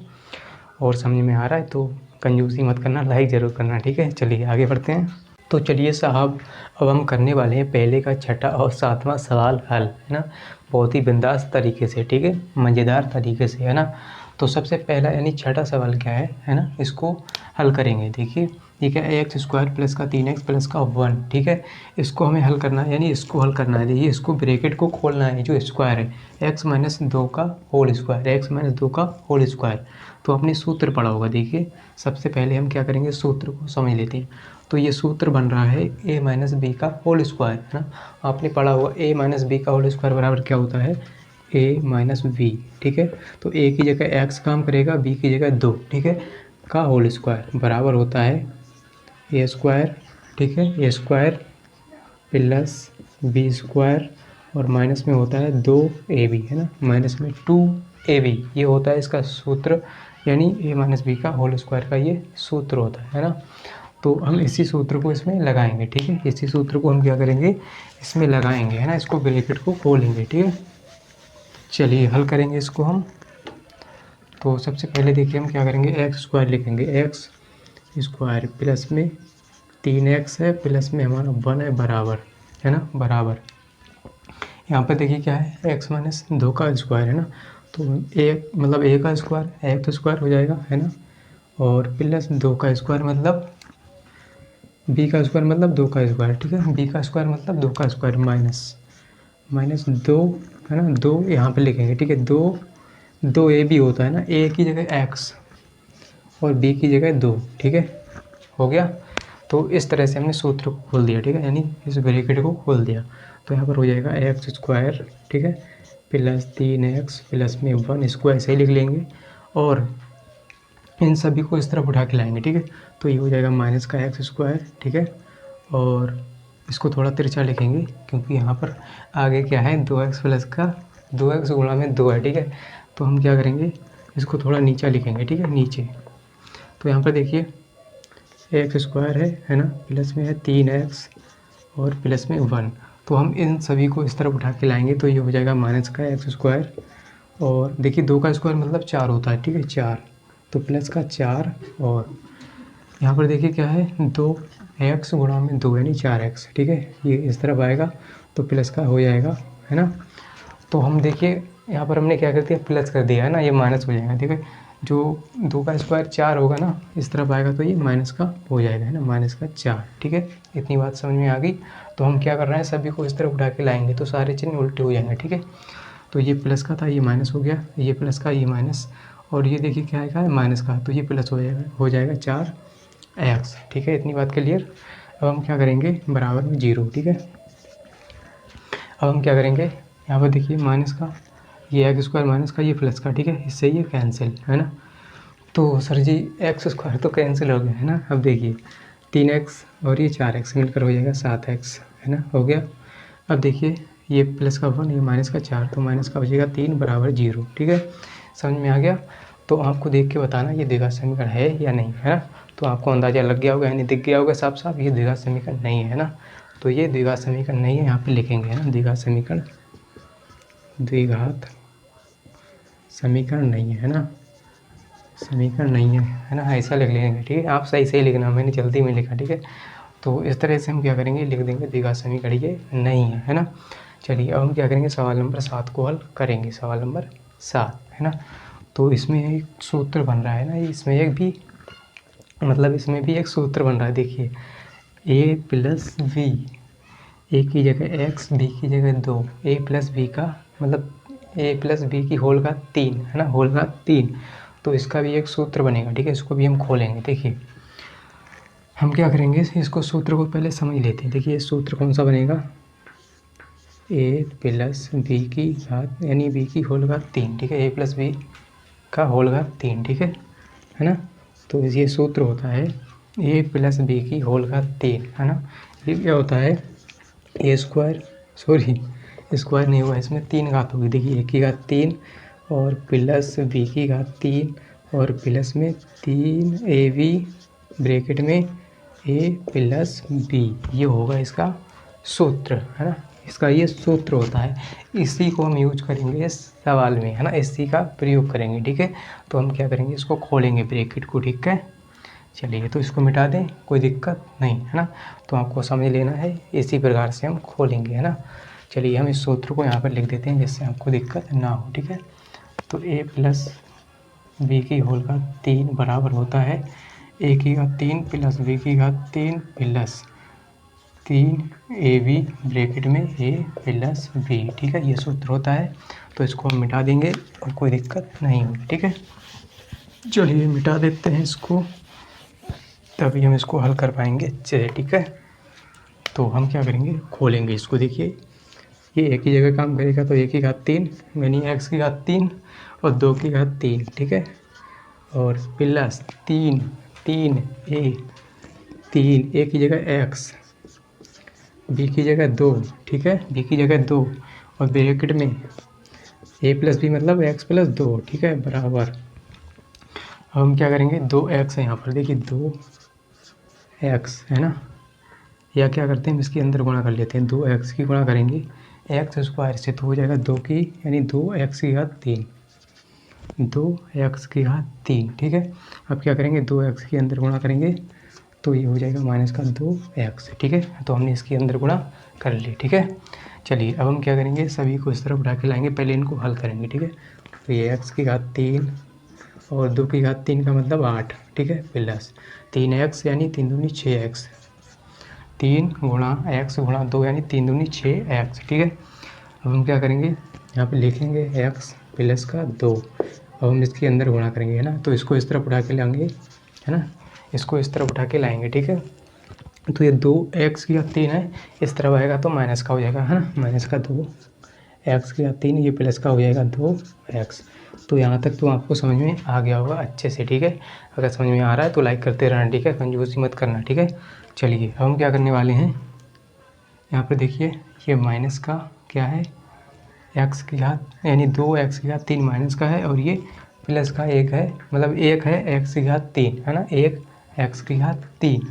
और समझ में आ रहा है तो कंजूसी मत करना, लाइक ज़रूर करना, ठीक है। चलिए आगे बढ़ते हैं। तो चलिए साहब, अब हम करने वाले हैं पहले का छठा और सातवां सवाल हल, है ना। बहुत ही बिंदास तरीके से, ठीक है, मज़ेदार तरीके से, है ना। तो सबसे पहला यानी छठा सवाल क्या है ना, इसको हल करेंगे। देखिए ठीक है, एक्स स्क्वायर प्लस का 3x प्लस का 1, ठीक है। इसको हमें हल करना है, यानी इसको हल करना है। देखिए इसको ब्रैकेट को खोलना है, जो स्क्वायर है x माइनस 2 का होल स्क्वायर, x माइनस 2 का होल स्क्वायर। तो आपने सूत्र पढ़ा होगा। देखिए सबसे पहले हम क्या करेंगे, सूत्र को समझ लेते हैं। तो ये सूत्र बन रहा है a माइनस बी का होल स्क्वायर, है ना। आपने पढ़ा होगा a माइनस बी का होल स्क्वायर बराबर क्या होता है, a माइनस बी, ठीक है। तो a की जगह x काम करेगा, b की जगह 2, ठीक है, का होल स्क्वायर बराबर होता है ए स्क्वायर, ठीक है, ए स्क्वायर प्लस बी स्क्वायर और माइनस में होता है 2ab, है ना, माइनस में 2ab, ये होता है इसका सूत्र, यानी a माइनस बी का होल स्क्वायर का ये सूत्र होता है ना। तो हम इसी सूत्र को इसमें लगाएंगे, ठीक है। इसी सूत्र को हम क्या करेंगे, इसमें लगाएंगे, है ना। इसको ब्रैकेट को खोलेंगे, ठीक है। चलिए हल करेंगे इसको हम। तो सबसे पहले देखिए हम क्या करेंगे, एक्स स्क्वायर लिखेंगे, एक्स स्क्वायर प्लस में 3x है प्लस में हमारा 1 है बराबर, है ना, बराबर। यहाँ पर देखिए क्या है, x माइनस 2 का स्क्वायर, है ना। तो एक मतलब a का स्क्वायर, एक तो स्क्वायर हो जाएगा, है ना, और प्लस 2 का स्क्वायर मतलब b का स्क्वायर मतलब 2 का स्क्वायर, ठीक है। b का स्क्वायर मतलब 2 का स्क्वायर माइनस 2, है ना, 2 यहाँ पे लिखेंगे, ठीक है। 2 a भी होता है ना, a की जगह x और b की जगह 2, ठीक है, हो गया। तो इस तरह से हमने सूत्र को खोल दिया, ठीक है, यानी इस ब्रैकेट को खोल दिया। तो यहाँ पर हो जाएगा एक्स स्क्वायर, ठीक है, प्लस 3x प्लस में 1, इसको ऐसे ही लिख लेंगे और इन सभी को इस तरफ उठा के लाएंगे, ठीक है। तो ये हो जाएगा माइनस का एक्स स्क्वायर, ठीक है, और इसको थोड़ा तिरछा लिखेंगे क्योंकि यहाँ पर आगे क्या है 2x प्लस का 2x गुणा में 2 है, ठीक है। तो हम क्या करेंगे, इसको थोड़ा नीचा लिखेंगे, ठीक है, नीचे। तो यहाँ पर देखिए एक्स स्क्वायर है ना, प्लस में है 3x और प्लस में 1। तो हम इन सभी को इस तरफ उठा के लाएंगे तो ये हो जाएगा माइनस का एक्स स्क्वायर, और देखिए 2 का स्क्वायर मतलब 4 होता है, ठीक है, 4, तो प्लस का 4, और यहाँ पर देखिए क्या है 2x गुणा में 2 यानी 4x, ठीक है, ये इस तरफ आएगा तो प्लस का हो जाएगा, है ना। तो हम देखिए यहाँ पर हमने क्या कर दिया, प्लस कर दिया, है ना, ये माइनस हो जाएगा, ठीक है। जो 2 का स्क्वायर 4 होगा ना, इस तरफ आएगा तो ये माइनस का हो जाएगा, है ना, माइनस का 4, ठीक है। इतनी बात समझ में आ गई। तो हम क्या कर रहे हैं, सभी को इस तरफ उठा के लाएंगे तो सारे चिन्ह उल्टे हो जाएंगे, ठीक है। तो ये प्लस का था, ये माइनस हो गया, ये प्लस का, ये माइनस, और ये देखिए क्या है माइनस का, तो ये प्लस हो जाएगा 4x, ठीक है। इतनी बात क्लियर। अब हम क्या करेंगे, बराबर में 0, ठीक है। अब हम क्या करेंगे, यहाँ पर देखिए माइनस का ये एक्स स्क्वायर माइनस का ये प्लस का, ठीक है, इससे ये कैंसिल, है ना। तो सर जी एक्स स्क्वायर तो कैंसिल हो गया, है ना। अब देखिए 3x और ये 4x मिलकर हो जाएगा 7x, है ना, हो गया। अब देखिए ये प्लस का 1, ये माइनस का 4, तो माइनस का बचेगा 3 बराबर 0, ठीक है, समझ में आ गया। तो आपको देख के बताना ये द्विघात समीकरण है या नहीं, है ना। तो आपको अंदाज़ा लग गया होगा, यानी दिख गया होगा साफ साफ ये द्विघात समीकरण नहीं है ना। तो ये द्विघात समीकरण नहीं है, यहाँ पे लिखेंगे, है ना, द्विघात समीकरण नहीं है ना, समीकरण नहीं है ना, ऐसा लिख लेंगे, ठीक है। आप सही लिखना, मैंने जल्दी में लिखा, ठीक है। तो इस तरह से हम क्या करेंगे, लिख देंगे द्विघात समीकरण ये नहीं है ना। चलिए अब हम क्या करेंगे, सवाल नंबर 7 को हल करेंगे। सवाल नंबर 7, है ना। तो इसमें एक सूत्र बन रहा है ना, इसमें एक भी मतलब इसमें भी एक सूत्र बन रहा है, देखिए ए प्लस बी, ए की जगह एक्स, बी की जगह 2, ए प्लस बी का मतलब ए प्लस बी की होल का 3 है ना, होल का 3। तो इसका भी एक सूत्र बनेगा, ठीक है। इसको भी हम खोलेंगे। देखिए हम क्या करेंगे, इसको सूत्र को पहले समझ लेते हैं। देखिए सूत्र कौन सा बनेगा, ए प्लस बी की घात यानी बी की होल का 3, ठीक है। ए प्लस बी का होल का 3, ठीक है ना। तो ये सूत्र होता है ए प्लस बी की होल का 3, है ना। ये क्या होता है, ए स्क्वायर, सॉरी स्क्वायर नहीं हुआ, इसमें 3 घात होगी। देखिए ए की घात 3 और प्लस बी की घात 3 और प्लस में 3 ए बी ब्रैकेट में ए प्लस बी, ये होगा इसका सूत्र, है ना। इसका ये सूत्र होता है, इसी को हम यूज करेंगे इस सवाल में, है ना। इसी का प्रयोग करेंगे, ठीक है। तो हम क्या करेंगे, इसको खोलेंगे ब्रैकेट को, ठीक है। चलिए तो इसको मिटा दें, कोई दिक्कत नहीं, है ना। तो आपको समझ लेना है, इसी प्रकार से हम खोलेंगे, है ना। चलिए हम इस सूत्र को यहाँ पर लिख देते हैं जिससे आपको दिक्कत ना हो, ठीक है। तो ए प्लस बी की होल का 3 बराबर होता है ए की घात 3 प्लस बी की घात 3 प्लस 3 ए बी ब्रैकेट में ए प्लस बी, ठीक है। ये सूत्र होता है। तो इसको हम मिटा देंगे और कोई दिक्कत नहीं होगी, ठीक है। चलिए मिटा देते हैं इसको, तभी हम इसको हल कर पाएंगे अच्छे से, ठीक है। तो हम क्या करेंगे, खोलेंगे इसको। देखिए ये एक ही जगह काम करेगा, तो एक की घात 3 यानी एक्स की घात 3 और 2 की घात 3, ठीक है। और प्लस 3 3 ए की जगह एक्स, बी की जगह 2, ठीक है, बी की जगह 2 और ब्रैकेट में ए प्लस बी मतलब एक्स प्लस 2, ठीक है, बराबर। अब हम क्या करेंगे, 2x है यहाँ पर, देखिए 2x है ना, या क्या करते हैं हम इसके अंदर गुणा कर लेते हैं, 2x की गुणा करेंगे एक्स स्क्वायर से तो हो जाएगा 2 की यानी 2x की घात 3, 2x की घात 3, ठीक है। अब क्या करेंगे, 2x के अंदर गुणा करेंगे तो ये हो जाएगा माइनस का 2x, ठीक है। तो हमने इसके अंदर गुणा कर ली, ठीक है। चलिए अब हम क्या करेंगे, सभी को इस तरफ उठा के लाएंगे, पहले इनको हल करेंगे, ठीक है। तो ये x की घात 3 और 2 की घात 3 का मतलब 8, ठीक है, प्लस 3x यानी 3 दूनी 6x, 3 गुणा x गुणा 2 यानी 3 दूनी 6x, ठीक है। अब हम क्या करेंगे, यहाँ पे लिखेंगे x प्लस का 2, अब हम इसके अंदर गुणा करेंगे, है ना। तो इसको इस तरफ उठा के लाएंगे, है ना, इसको इस तरफ उठा के लाएंगे, ठीक है। तो ये 2x की घात 3 है, इस तरफ आएगा तो माइनस का हो जाएगा, है ना, माइनस का 2x की घात 3, ये प्लस का हो जाएगा 2x। तो यहाँ तक तो आपको समझ में आ गया होगा अच्छे से, ठीक है। अगर समझ में आ रहा है तो लाइक करते रहना, ठीक है, कंजूसी मत करना, ठीक है। चलिए अब हम क्या करने वाले हैं, यहाँ पर देखिए ये माइनस का क्या है, एक्स की घात यानी 2x की घात 3 माइनस का है और ये प्लस का 1 है, मतलब 1 है x की घात 3, है ना, 1 x की घात 3।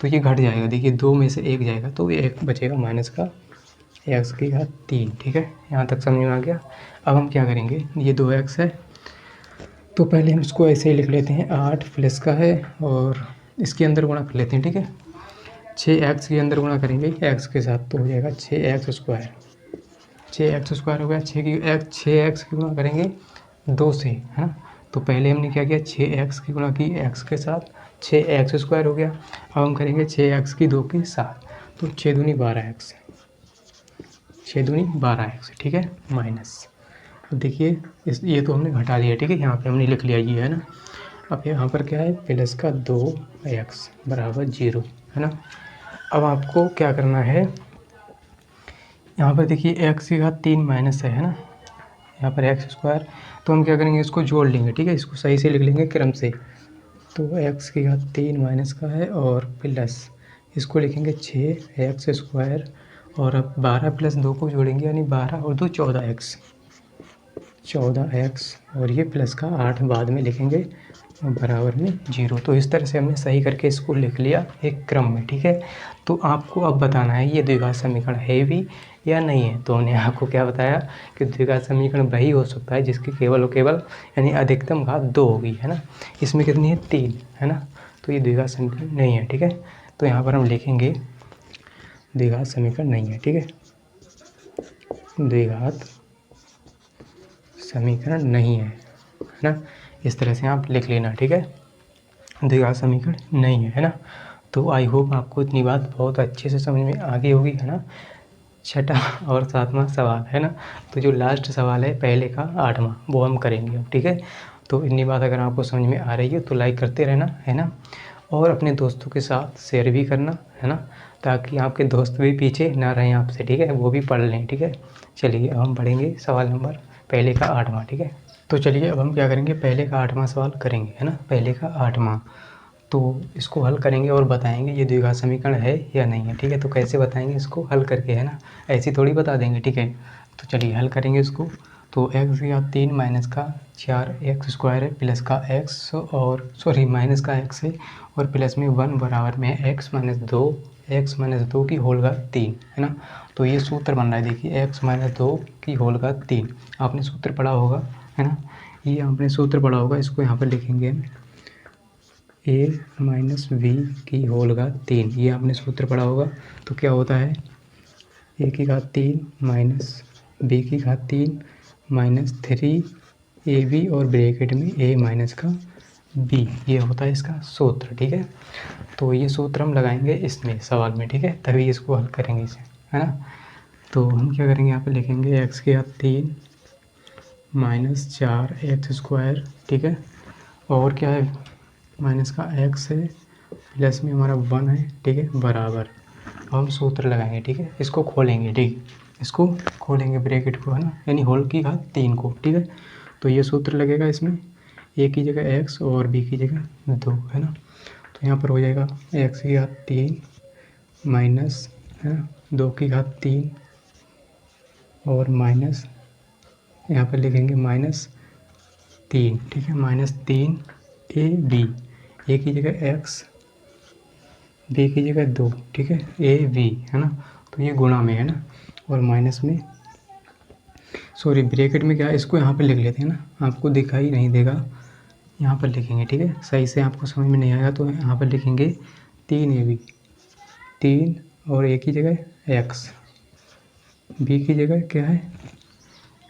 तो ये घट जाएगा, देखिए 2 में से 1 जाएगा तो ये 1 बचेगा माइनस का x की घात 3, ठीक है। यहाँ तक समझ में आ गया। अब हम क्या करेंगे, ये 2x है तो पहले हम इसको ऐसे ही लिख लेते हैं, 8 प्लस का है और इसके अंदर गुणा कर लेते हैं, ठीक है। 6x के अंदर गुणा करेंगे x के साथ तो हो जाएगा 6x स्क्वायर, 6x स्क्वायर हो गया, 6x की गुणा करेंगे 2 से, है ना। तो पहले हमने क्या किया, 6x की गुणा की x के साथ, 6x स्क्वायर हो गया। अब हम करेंगे 6x की 2 के साथ, तो 6 दूनी 12x, 6 दूनी 12x, ठीक है, माइनस। देखिए इस ये तो हमने घटा लिया, ठीक है, यहाँ पे हमने लिख लिया ये, है ना। अब यहाँ पर क्या है, प्लस का 2x बराबर 0, है ना। अब आपको क्या करना है, यहाँ पर देखिए x की घात 3 माइनस है ना, यहाँ पर एक्स स्क्वायर, तो हम क्या करेंगे, इसको जोड़ लेंगे, ठीक है, इसको सही से लिख लेंगे क्रम से। तो x की घात 3 माइनस का है और प्लस इसको लिखेंगे 6x स्क्वायर और अब 12 प्लस 2 को जोड़ेंगे यानी 12 और 2 14x, 14x और ये प्लस का 8 बाद में लिखेंगे बराबर में 0। तो इस तरह से हमने सही करके इसको लिख लिया एक क्रम में, ठीक है। तो आपको अब बताना है ये द्विघात समीकरण है भी या नहीं है। तो हमने आपको क्या बताया कि द्विघात समीकरण वही हो सकता है जिसकी केवल और केवल यानी अधिकतम घात 2 होगी, है ना। इसमें कितनी है, 3, है ना। तो ये द्विघात समीकरण नहीं है, ठीक है। तो यहाँ पर हम लिखेंगे द्विघात समीकरण नहीं है, ठीक है, द्विघात समीकरण नहीं है ना। इस तरह से आप लिख लेना, ठीक है। द्विघात समीकरण नहीं है ना। तो आई होप आपको इतनी बात बहुत अच्छे से समझ में आ गई होगी, है ना। छठा और सातवां सवाल, है ना। तो जो लास्ट सवाल है पहले का 8वां, वो हम करेंगे अब, ठीक है। तो इतनी बात अगर आपको समझ में आ रही है तो लाइक करते रहना, है ना। और अपने दोस्तों के साथ शेयर भी करना, है ना, ताकि आपके दोस्त भी पीछे ना रहें आपसे, ठीक है, वो भी पढ़ लें, ठीक है। चलिए अब हम पढ़ेंगे सवाल नंबर पहले का 8वां, ठीक है। तो चलिए अब हम क्या करेंगे, पहले का 8वां सवाल करेंगे, है ना। पहले का 8वां, तो इसको हल करेंगे और बताएंगे ये द्विघात समीकरण है या नहीं है, ठीक है। तो कैसे बताएंगे इसको हल करके, है ना, ऐसे थोड़ी बता देंगे, ठीक है। तो चलिए हल करेंगे इसको। तो x की घात 3 माइनस का 4x² है प्लस का x और सॉरी माइनस का x है और प्लस में 1 बराबर में है x माइनस 2 की होल घात 3, है ना। तो ये सूत्र बन रहा है, देखिए x माइनस 2 की होल घात 3, आपने सूत्र पढ़ा होगा, है ना। ये आपने सूत्र पढ़ा होगा, इसको यहाँ पर लिखेंगे a माइनस बी की होल घात 3, ये आपने सूत्र पढ़ा होगा। तो क्या होता है a की घात 3 माइनस b की घात 3 माइनस 3ab और ब्रैकेट में a माइनस का b, ये होता है इसका सूत्र, ठीक है। तो ये सूत्र हम लगाएंगे इसमें सवाल में, ठीक है, तभी इसको हल करेंगे इसे, है ना। तो हम क्या करेंगे, यहाँ पे लिखेंगे x की घात 3 माइनस 4x², ठीक है, और क्या है माइनस का x है प्लस में हमारा 1 है, ठीक है, बराबर। अब हम सूत्र लगाएंगे, ठीक है, इसको खोलेंगे, ठीक, इसको खोलेंगे ब्रैकेट को, है ना, यानी होल की घात 3 को, ठीक है। तो ये सूत्र लगेगा इसमें, a की जगह x और b की जगह 2, है ना। तो यहाँ पर हो जाएगा x की घात 3 माइनस, है ना, 2 की घात 3 और माइनस, यहाँ पर लिखेंगे -3, ठीक है, -3ab, a की जगह x b की जगह 2, ठीक है, ab, है ना। तो ये गुणा में है ना, और माइनस में सॉरी ब्रैकेट में क्या है, इसको यहाँ पर लिख लेते हैं ना, आपको दिखाई नहीं देगा, यहाँ पर लिखेंगे, ठीक है। सही से आपको समझ में नहीं आएगा तो यहाँ पर लिखेंगे 3ab, 3 और a की जगह x, b की जगह क्या है,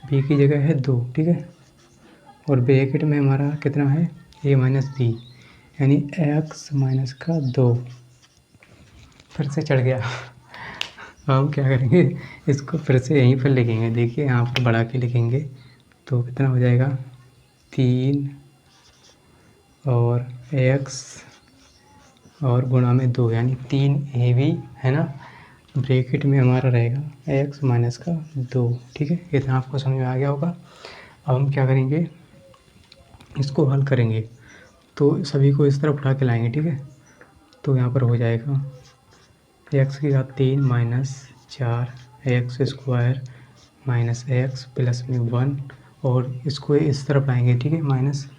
b की जगह है 2, ठीक है, और ब्रैकेट में हमारा कितना है a माइनस बी, यानी x माइनस का 2, फिर से चढ़ गया। अब हम क्या करेंगे, इसको फिर से यहीं पर लिखेंगे, देखिए यहाँ पर बढ़ा के लिखेंगे तो कितना हो जाएगा 3 और x और गुणा में 2, यानी 3ab, है ना, ब्रैकेट में हमारा रहेगा x माइनस का 2, ठीक है। इतना आपको समझ में आ गया होगा। अब हम क्या करेंगे, इसको हल करेंगे तो सभी को इस तरफ उठा के लाएंगे, ठीक है। तो यहाँ पर हो जाएगा x की घात 3 minus 4x² minus x plus में 1 और इसको इस तरफ लाएंगे, ठीक है, माइनस,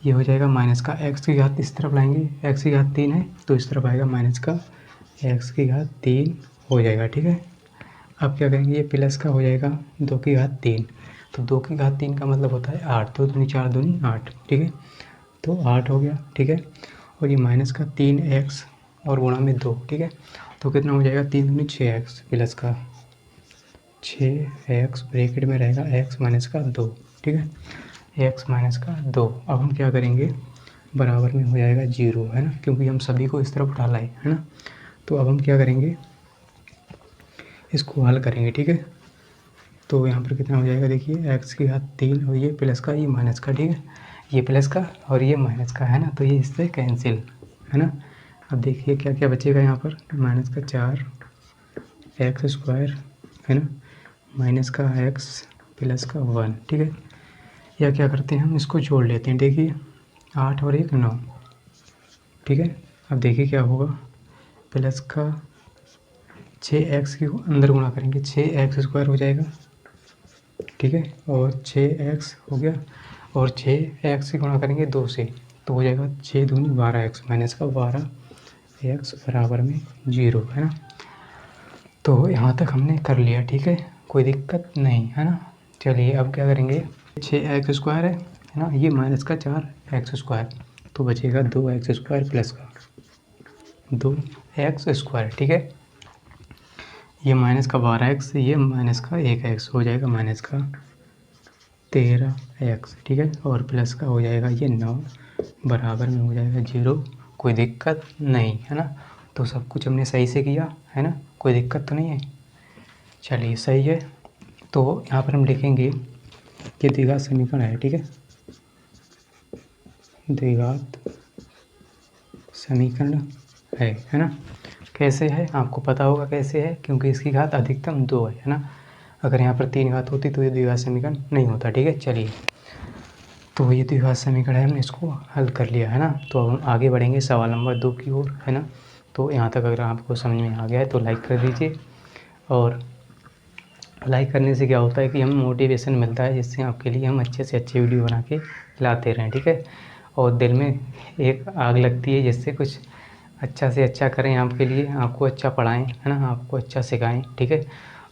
ये हो जाएगा माइनस का x की घात इस तरफ लाएंगे, x की घात 3 है तो इस तरफ आएगा माइनस का x की घात 3 हो जाएगा, ठीक है। अब क्या करेंगे, ये प्लस का हो जाएगा 2 की घात 3, तो 2 की घात 3 का मतलब होता है 8, 2 दूनी 4 दूनी 8, ठीक है, तो 8 हो गया, ठीक है। और ये माइनस का 3x और गुणा में 2, ठीक है, तो कितना हो जाएगा 3 दूनी 6x प्लस का 6x ब्रैकेट में रहेगा x माइनस का 2, ठीक है, x माइनस का 2। अब हम क्या करेंगे, बराबर में हो जाएगा 0, है ना, क्योंकि हम सभी को इस तरफ उठा लाए, है ना। तो अब हम क्या करेंगे, इसको हल करेंगे, ठीक है। तो यहाँ पर कितना हो जाएगा, देखिए x की घात 3 और ये प्लस का ये माइनस का, ठीक है, ये प्लस का और ये माइनस का, है ना, तो ये इससे कैंसिल, है ना। अब देखिए क्या क्या बचेगा यहाँ पर, माइनस का 4x², है ना, माइनस का x प्लस का 1, ठीक है। या क्या करते हैं हम इसको जोड़ लेते हैं, देखिए 8 और 1 9, ठीक है। अब देखिए क्या होगा, प्लस का 6x के अंदर गुणा करेंगे 6x² हो जाएगा, ठीक है, और 6x हो गया और 6x से गुणा करेंगे 2 से तो हो जाएगा 6 दूनी 12x माइनस का 12x बराबर में 0, है ना। तो यहाँ तक हमने कर लिया, ठीक है, कोई दिक्कत नहीं, है ना। चलिए अब क्या करेंगे, 6x² है ना, ये माइनस का 4x², तो बचेगा 2x² प्लस का 2x², ठीक है। ये माइनस का 12x, ये माइनस का 1x हो जाएगा माइनस का 13x, ठीक है, और प्लस का हो जाएगा ये 9 बराबर में हो जाएगा 0, कोई दिक्कत नहीं है ना। तो सब कुछ हमने सही से किया है ना, कोई दिक्कत तो नहीं है। चलिए सही है। तो यहाँ पर हम लिखेंगे कि द्विघात समीकरण है, ठीक है, द्विघात समीकरण है ना। कैसे है आपको पता होगा कैसे है, क्योंकि इसकी घात अधिकतम 2 है ना। अगर यहाँ पर 3 घात होती तो ये द्विघात समीकरण नहीं होता, ठीक है। चलिए, तो ये द्विघात समीकरण है, हमने इसको हल कर लिया है ना। तो अब हम आगे बढ़ेंगे सवाल नंबर 2 की ओर, है ना। तो यहाँ तक अगर आपको समझ में आ गया है तो लाइक कर दीजिए, और लाइक करने से क्या होता है कि हमें मोटिवेशन मिलता है, जिससे आपके लिए हम अच्छे से अच्छे वीडियो बना के लाते रहें, ठीक है। और दिल में एक आग लगती है, जिससे कुछ अच्छा से अच्छा करें आपके लिए, आपको अच्छा पढ़ाएं, है ना, आपको अच्छा सिखाएं, ठीक है।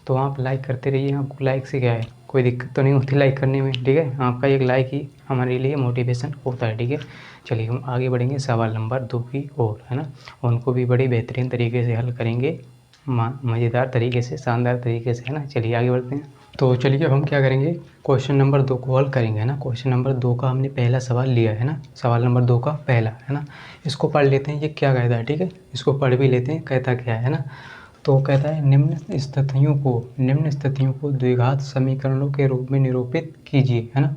तो आप लाइक करते रहिए, आपको लाइक से क्या है, कोई दिक्कत तो नहीं होती लाइक करने में, ठीक है। आपका एक लाइक ही हमारे लिए मोटिवेशन होता है, ठीक है। चलिए हम आगे बढ़ेंगे सवाल नंबर 2 की ओर, है ना। उनको भी बड़े बेहतरीन तरीके से हल करेंगे, मज़ेदार तरीके से, शानदार तरीके से, है ना। चलिए आगे बढ़ते हैं। तो चलिए अब हम क्या करेंगे, क्वेश्चन नंबर 2 को हल करेंगे, है ना। क्वेश्चन नंबर 2 का हमने पहला सवाल लिया है ना, सवाल नंबर 2 का पहला, है ना। इसको पढ़ लेते हैं, ये क्या कहता है, ठीक है। इसको पढ़ भी लेते हैं, कहता क्या है ना। तो कहता है निम्न स्थितियों को द्विघात समीकरणों के रूप में निरूपित कीजिए, है ना।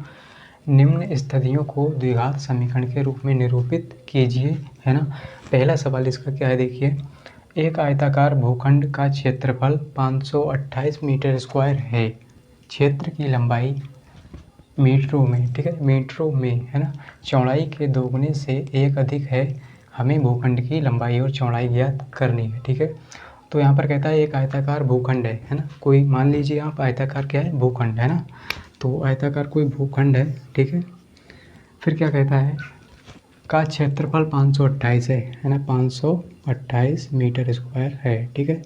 निम्न स्थितियों को द्विघात समीकरण के रूप में निरूपित कीजिए, है ना। पहला सवाल इसका क्या है, देखिए। एक आयताकार भूखंड का क्षेत्रफल 528 मीटर स्क्वायर है। क्षेत्र की लंबाई मीटरों में, ठीक है, मीटरों में, है ना, चौड़ाई के दोगुने से एक अधिक है। हमें भूखंड की लंबाई और चौड़ाई ज्ञात करनी है, ठीक है। तो यहाँ पर कहता है एक आयताकार भूखंड है ना। कोई मान लीजिए आप आयताकार क्या है, भूखंड, है ना। तो आयताकार कोई भूखंड है, ठीक है। फिर क्या कहता है, का क्षेत्रफल 528 है ना, 528 मीटर स्क्वायर है, ठीक है।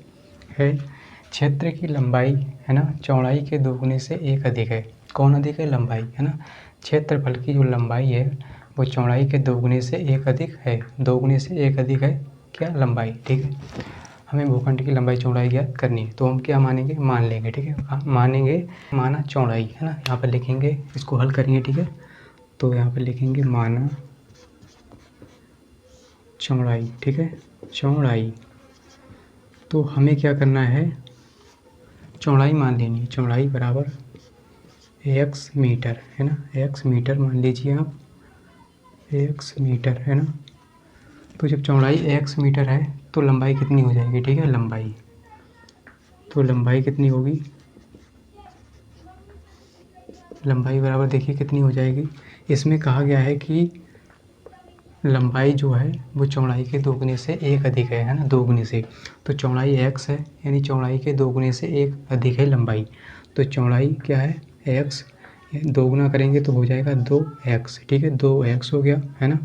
क्षेत्र की लंबाई, है ना, चौड़ाई के दोगुने से एक अधिक है। कौन अधिक है, लंबाई, है ना। क्षेत्रफल की जो लंबाई है वो चौड़ाई के दोगुने से एक अधिक है, दोगुने से एक अधिक है क्या, लंबाई, ठीक है। हमें भूखंड की लंबाई चौड़ाई ज्ञात करनी है, तो हम क्या मानेंगे, मान लेंगे, ठीक है। मानेंगे, माना चौड़ाई, है ना। यहाँ पर लिखेंगे, इसको हल करेंगे, ठीक है। तो यहाँ पर लिखेंगे माना चौड़ाई, ठीक है, चौड़ाई। तो हमें क्या करना है, चौड़ाई मान लेनी है। चौड़ाई बराबर x मीटर, है ना, x मीटर मान लीजिए आप, x मीटर, है ना। तो जब चौड़ाई x मीटर है तो लंबाई कितनी हो जाएगी, ठीक है, लंबाई। तो लंबाई कितनी होगी, लंबाई बराबर देखिए कितनी हो जाएगी। इसमें कहा गया है कि लंबाई जो है वो चौड़ाई के दोगुने से एक अधिक है ना, दोगुने से। तो चौड़ाई x है, यानी चौड़ाई के दोगुने से एक अधिक है लंबाई। तो चौड़ाई क्या है, x, दोगुना करेंगे तो हो जाएगा 2x, ठीक है, 2x हो गया, है ना।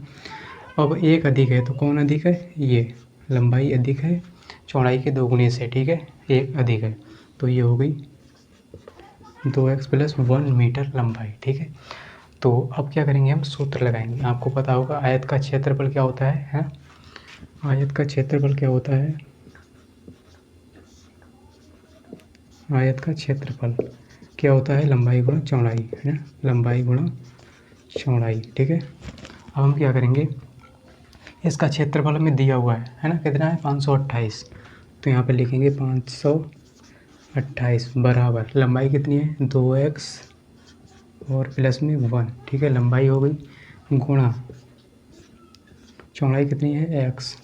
अब एक अधिक है, तो कौन अधिक है, ये लंबाई अधिक है चौड़ाई के दोगुने से, ठीक है, एक अधिक है। तो ये हो गई 2x + 1 मीटर लंबाई, ठीक है। तो अब क्या करेंगे, हम सूत्र लगाएंगे। आपको पता होगा आयत का क्षेत्रफल क्या होता है? आयत का क्षेत्रफल क्या होता है, आयत का क्षेत्रफल क्या होता है, लंबाई गुणा चौड़ाई, है ना, लंबाई गुणा चौड़ाई, ठीक है। अब हम क्या करेंगे, इसका क्षेत्रफल हमें दिया हुआ है ना, कितना है, 528। तो यहाँ पे लिखेंगे 528 बराबर लंबाई कितनी है, 2x और प्लस में 1, ठीक है, लंबाई हो गई, गुणा चौड़ाई कितनी है, x,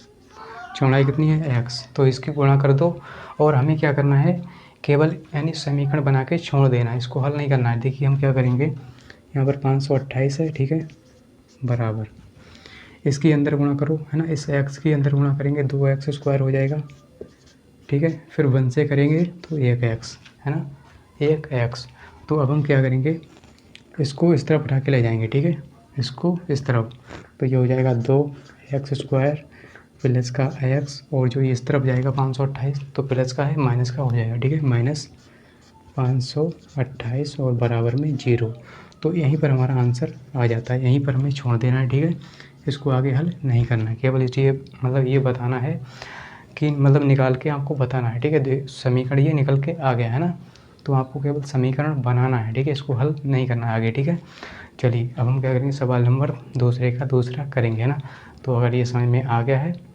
चौड़ाई कितनी है, x। तो इसकी गुणा कर दो, और हमें क्या करना है, केवल यानी समीकरण बना के छोड़ देना है, इसको हल नहीं करना है। देखिए हम क्या करेंगे, यहाँ पर 528 है, ठीक है, बराबर इसकी अंदर गुणा करो, है ना, इस x की अंदर गुणा करेंगे 2x² हो जाएगा, ठीक है। फिर 1 से करेंगे तो 1x, है ना, 1x। तो अब हम क्या करेंगे, इसको इस तरफ उठा के ले जाएंगे, ठीक है, इसको इस तरफ। तो ये हो जाएगा 2x² प्लस का x, और जो ये इस तरफ जाएगा 528, तो प्लस का है माइनस का हो जाएगा, ठीक है, -528 और बराबर में 0। तो यहीं पर हमारा आंसर आ जाता है, यहीं पर हमें छोड़ देना है, ठीक है। इसको आगे हल नहीं करना है, केवल इसलिए मतलब ये बताना है कि मतलब निकाल के आपको बताना है, ठीक है। समीकरण ये निकल के आ गया है ना, तो आपको केवल समीकरण बनाना है, ठीक है, इसको हल नहीं करना है आगे, ठीक है। चलिए अब हम क्या करेंगे, सवाल नंबर दूसरे का दूसरा करेंगे, है ना। तो अगर ये समझ में आ गया है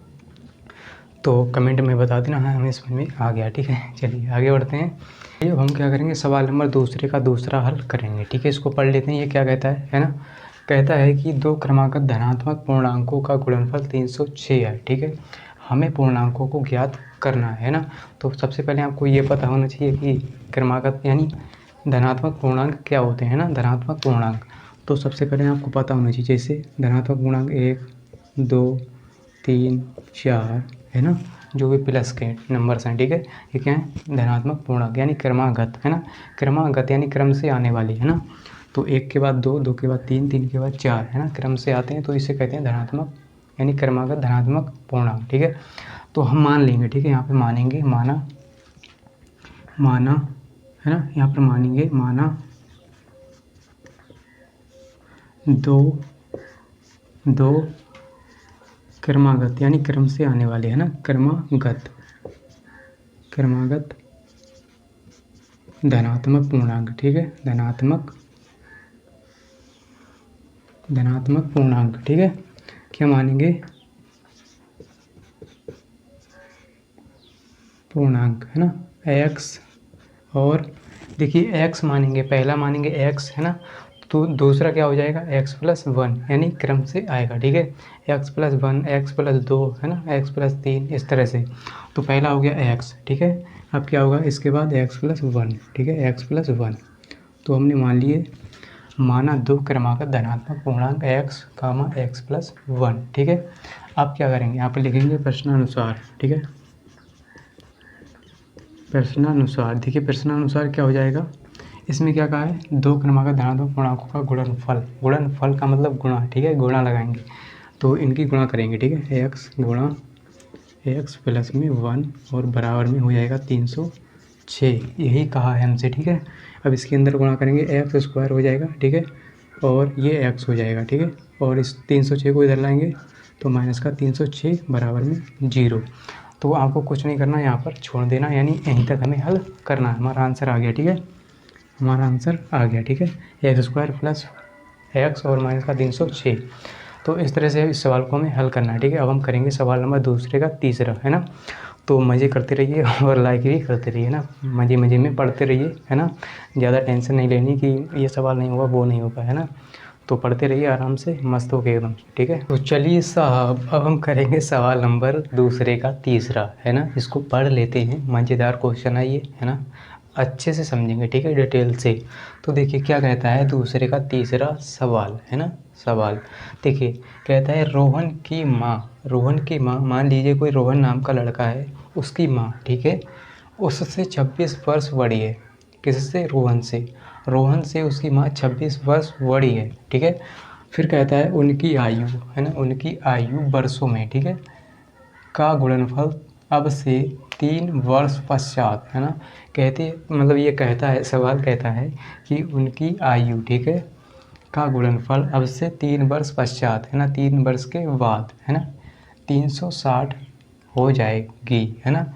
तो कमेंट में बता देना, हाँ हमें समझ में आ गया, ठीक है। चलिए आगे बढ़ते हैं। अब हम क्या करेंगे, सवाल नंबर दूसरे का दूसरा हल करेंगे, ठीक है। इसको पढ़ लेते हैं। ये क्या कहता है ना। कहता है कि दो क्रमागत धनात्मक पूर्णांकों का गुणनफल 306 है, ठीक है। हमें पूर्णांकों को ज्ञात करना है ना। तो सबसे पहले आपको ये पता होना चाहिए कि क्रमागत यानी धनात्मक पूर्णांक क्या होते हैं ना, धनात्मक पूर्णांक। तो सबसे पहले आपको पता होना चाहिए, जैसे धनात्मक पूर्णांक 1 2 3 4 है ना, जो भी प्लस के नंबर्स हैं, ठीक है। ये क्या है, धनात्मक पूर्णांक यानी क्रमागत, है ना। क्रमागत यानी क्रम से आने वाली, है ना। तो 1 के बाद 2, 2 के बाद 3, 3 के बाद 4, है ना, क्रम से आते हैं, तो इसे कहते हैं धनात्मक यानी क्रमागत धनात्मक पूर्णांक, ठीक है। तो हम मान लेंगे, ठीक है, यहाँ पे मानेंगे, माना है ना, यहाँ पर मानेंगे माना 2 क्रमागत यानी क्रम से आने वाले, है ना, क्रमागत धनात्मक पूर्णांक, ठीक है, धनात्मक पूर्णांक, ठीक है। क्या मानेंगे, पूर्णांक, है ना, x। और देखिए x मानेंगे, पहला मानेंगे x, है ना। तो दूसरा क्या हो जाएगा, x+1 यानी क्रम से आएगा, ठीक है। x+1 x+2 है ना, x+3 इस तरह से। तो पहला हो गया x, ठीक है। अब क्या होगा, इसके बाद x+1, ठीक है, x+1। तो हमने मान लिए, माना दो क्रमागत धनात्मक पूर्णांक x, x+1, ठीक है। अब क्या करेंगे, यहाँ पर लिखेंगे प्रश्नानुसार, ठीक है। प्रश्नानुसार, देखिए प्रश्नानुसार क्या हो जाएगा, इसमें क्या कहा है, दो क्रमागत धनात्मक पूर्णांकों का गुणनफल, गुणनफल का मतलब गुणा, ठीक है, गुणा लगाएंगे। तो इनकी गुणा करेंगे, ठीक है, x गुणा x प्लस में 1 और बराबर में हो जाएगा 306, यही कहा है हमसे, ठीक है। अब इसके अंदर गुणा करेंगे, x² हो जाएगा, ठीक है, और ये x हो जाएगा, ठीक है। और इस 306 को इधर लाएंगे तो माइनस का 306 बराबर में 0। तो आपको कुछ नहीं करना, यहाँ पर छोड़ देना, यानी यहीं तक हमें हल करना है। हमारा आंसर आ गया, ठीक है, हमारा आंसर आ गया, ठीक है, x² प्लस x और माइनस का 306। तो इस तरह से इस सवाल को हमें हल करना है, ठीक है। अब हम करेंगे सवाल नंबर दूसरे का तीसरा, है ना। तो मज़े करते रहिए और लाइक भी करते रहिए ना, मज़े में पढ़ते रहिए, है ना। ज़्यादा टेंशन नहीं लेनी कि ये सवाल नहीं होगा वो नहीं होगा, है ना। तो पढ़ते रहिए आराम से, मस्त होके एकदम, ठीक है। तो चलिए साहब, अब हम करेंगे सवाल नंबर दूसरे का तीसरा, है ना। इसको पढ़ लेते हैं, मज़ेदार क्वेश्चन है ये, है ना, अच्छे से समझेंगे, ठीक है, डिटेल से। तो देखिए क्या कहता है दूसरे का तीसरा सवाल, है ना, सवाल देखिए। कहता है रोहन की माँ, मान लीजिए कोई रोहन नाम का लड़का है, उसकी माँ, ठीक है, उससे 26 वर्ष बड़ी है। किससे, रोहन से उसकी माँ 26 वर्ष बड़ी है, ठीक है। फिर कहता है उनकी आयु, है ना, उनकी आयु वर्षों में, ठीक है, का गुणनफल अब से 3 वर्ष पश्चात, है ना। कहते मतलब ये कहता है, सवाल कहता है कि उनकी आयु, ठीक है, का गुणनफल अब से 3 वर्ष पश्चात, है ना, 3 वर्ष के बाद, है ना, 360 हो जाएगी, है ना।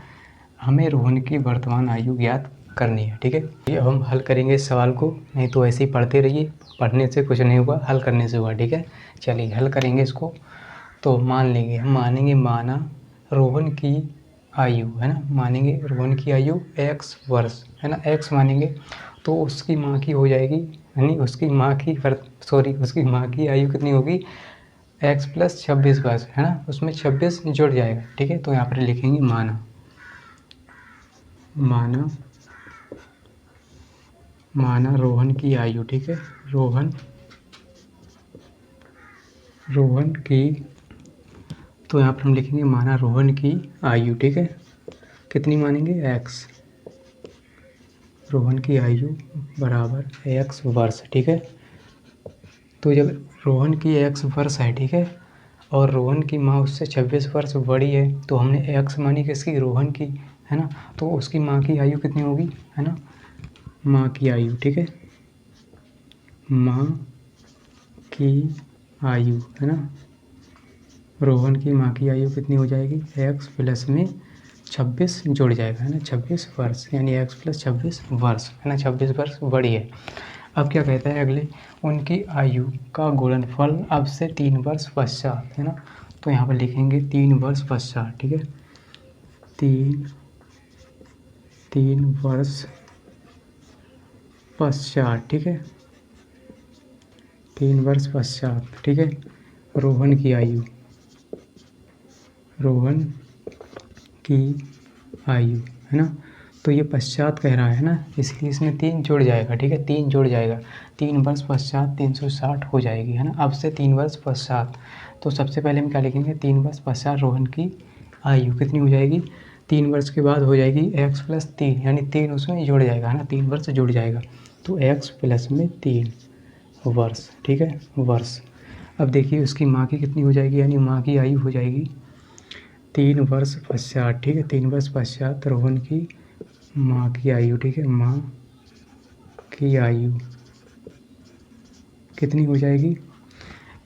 हमें रोहन की वर्तमान आयु ज्ञात करनी है, ठीक है। ये हम हल करेंगे इस सवाल को, नहीं तो ऐसे ही पढ़ते रहिए, पढ़ने से कुछ नहीं हुआ, हल करने से हुआ, ठीक है। चलिए हल करेंगे इसको। तो मान लेंगे, हम मानेंगे, माना रोहन की आयु, है ना, मानेंगे रोहन की आयु x वर्ष, है ना, x मानेंगे। तो उसकी माँ की हो जाएगी, यानी उसकी माँ की आयु कितनी होगी, x + 26 वर्ष, है ना, उसमें 26 जुड़ जाएगा, ठीक है। तो यहाँ पर लिखेंगे माना रोहन की आयु, ठीक है, रोहन की, तो यहाँ पर हम लिखेंगे माना रोहन की आयु, ठीक है, कितनी मानेंगे, x, रोहन की आयु बराबर x वर्ष, ठीक है। तो जब रोहन की x वर्ष है, ठीक है, और रोहन की माँ उससे 26 वर्ष बड़ी है, तो हमने x मानी किसकी, रोहन की, है ना। तो उसकी माँ की आयु कितनी होगी, है ना, माँ की आयु, ठीक है, माँ की आयु, है ना, रोहन की माँ की आयु कितनी हो जाएगी, x प्लस में 26 जुड़ जाएगा, है ना, 26 वर्ष, यानी x + 26 वर्ष, है ना, 26 वर्ष बड़ी है। अब क्या कहता है अगले, उनकी आयु का गुणनफल अब से 3 वर्ष पश्चात, है ना। तो यहाँ पर लिखेंगे 3 वर्ष पश्चात, ठीक है, 3 वर्ष पश्चात, ठीक है, 3 वर्ष पश्चात, ठीक है। रोहन की आयु, रोहन की आयु, है ना। तो ये पश्चात कह रहा है ना, इसलिए इसमें 3 जुड़ जाएगा, ठीक है, 3 जुड़ जाएगा, 3 वर्ष पश्चात 360 हो जाएगी, है ना। अब से 3 वर्ष पश्चात, तो सबसे पहले हम क्या लिखेंगे, 3 वर्ष पश्चात रोहन की आयु कितनी हो जाएगी, 3 वर्ष के बाद हो जाएगी x + 3, यानी 3 उसमें जुड़ जाएगा, है ना, 3 वर्ष जुड़ जाएगा, तो x + में 3 वर्ष, ठीक है, वर्ष। अब देखिए उसकी माँ की कितनी हो जाएगी, यानी माँ की आयु हो जाएगी 3 वर्ष पश्चात, ठीक है, 3 वर्ष पश्चात रोहन की माँ की आयु, ठीक है, माँ की आयु कितनी हो जाएगी,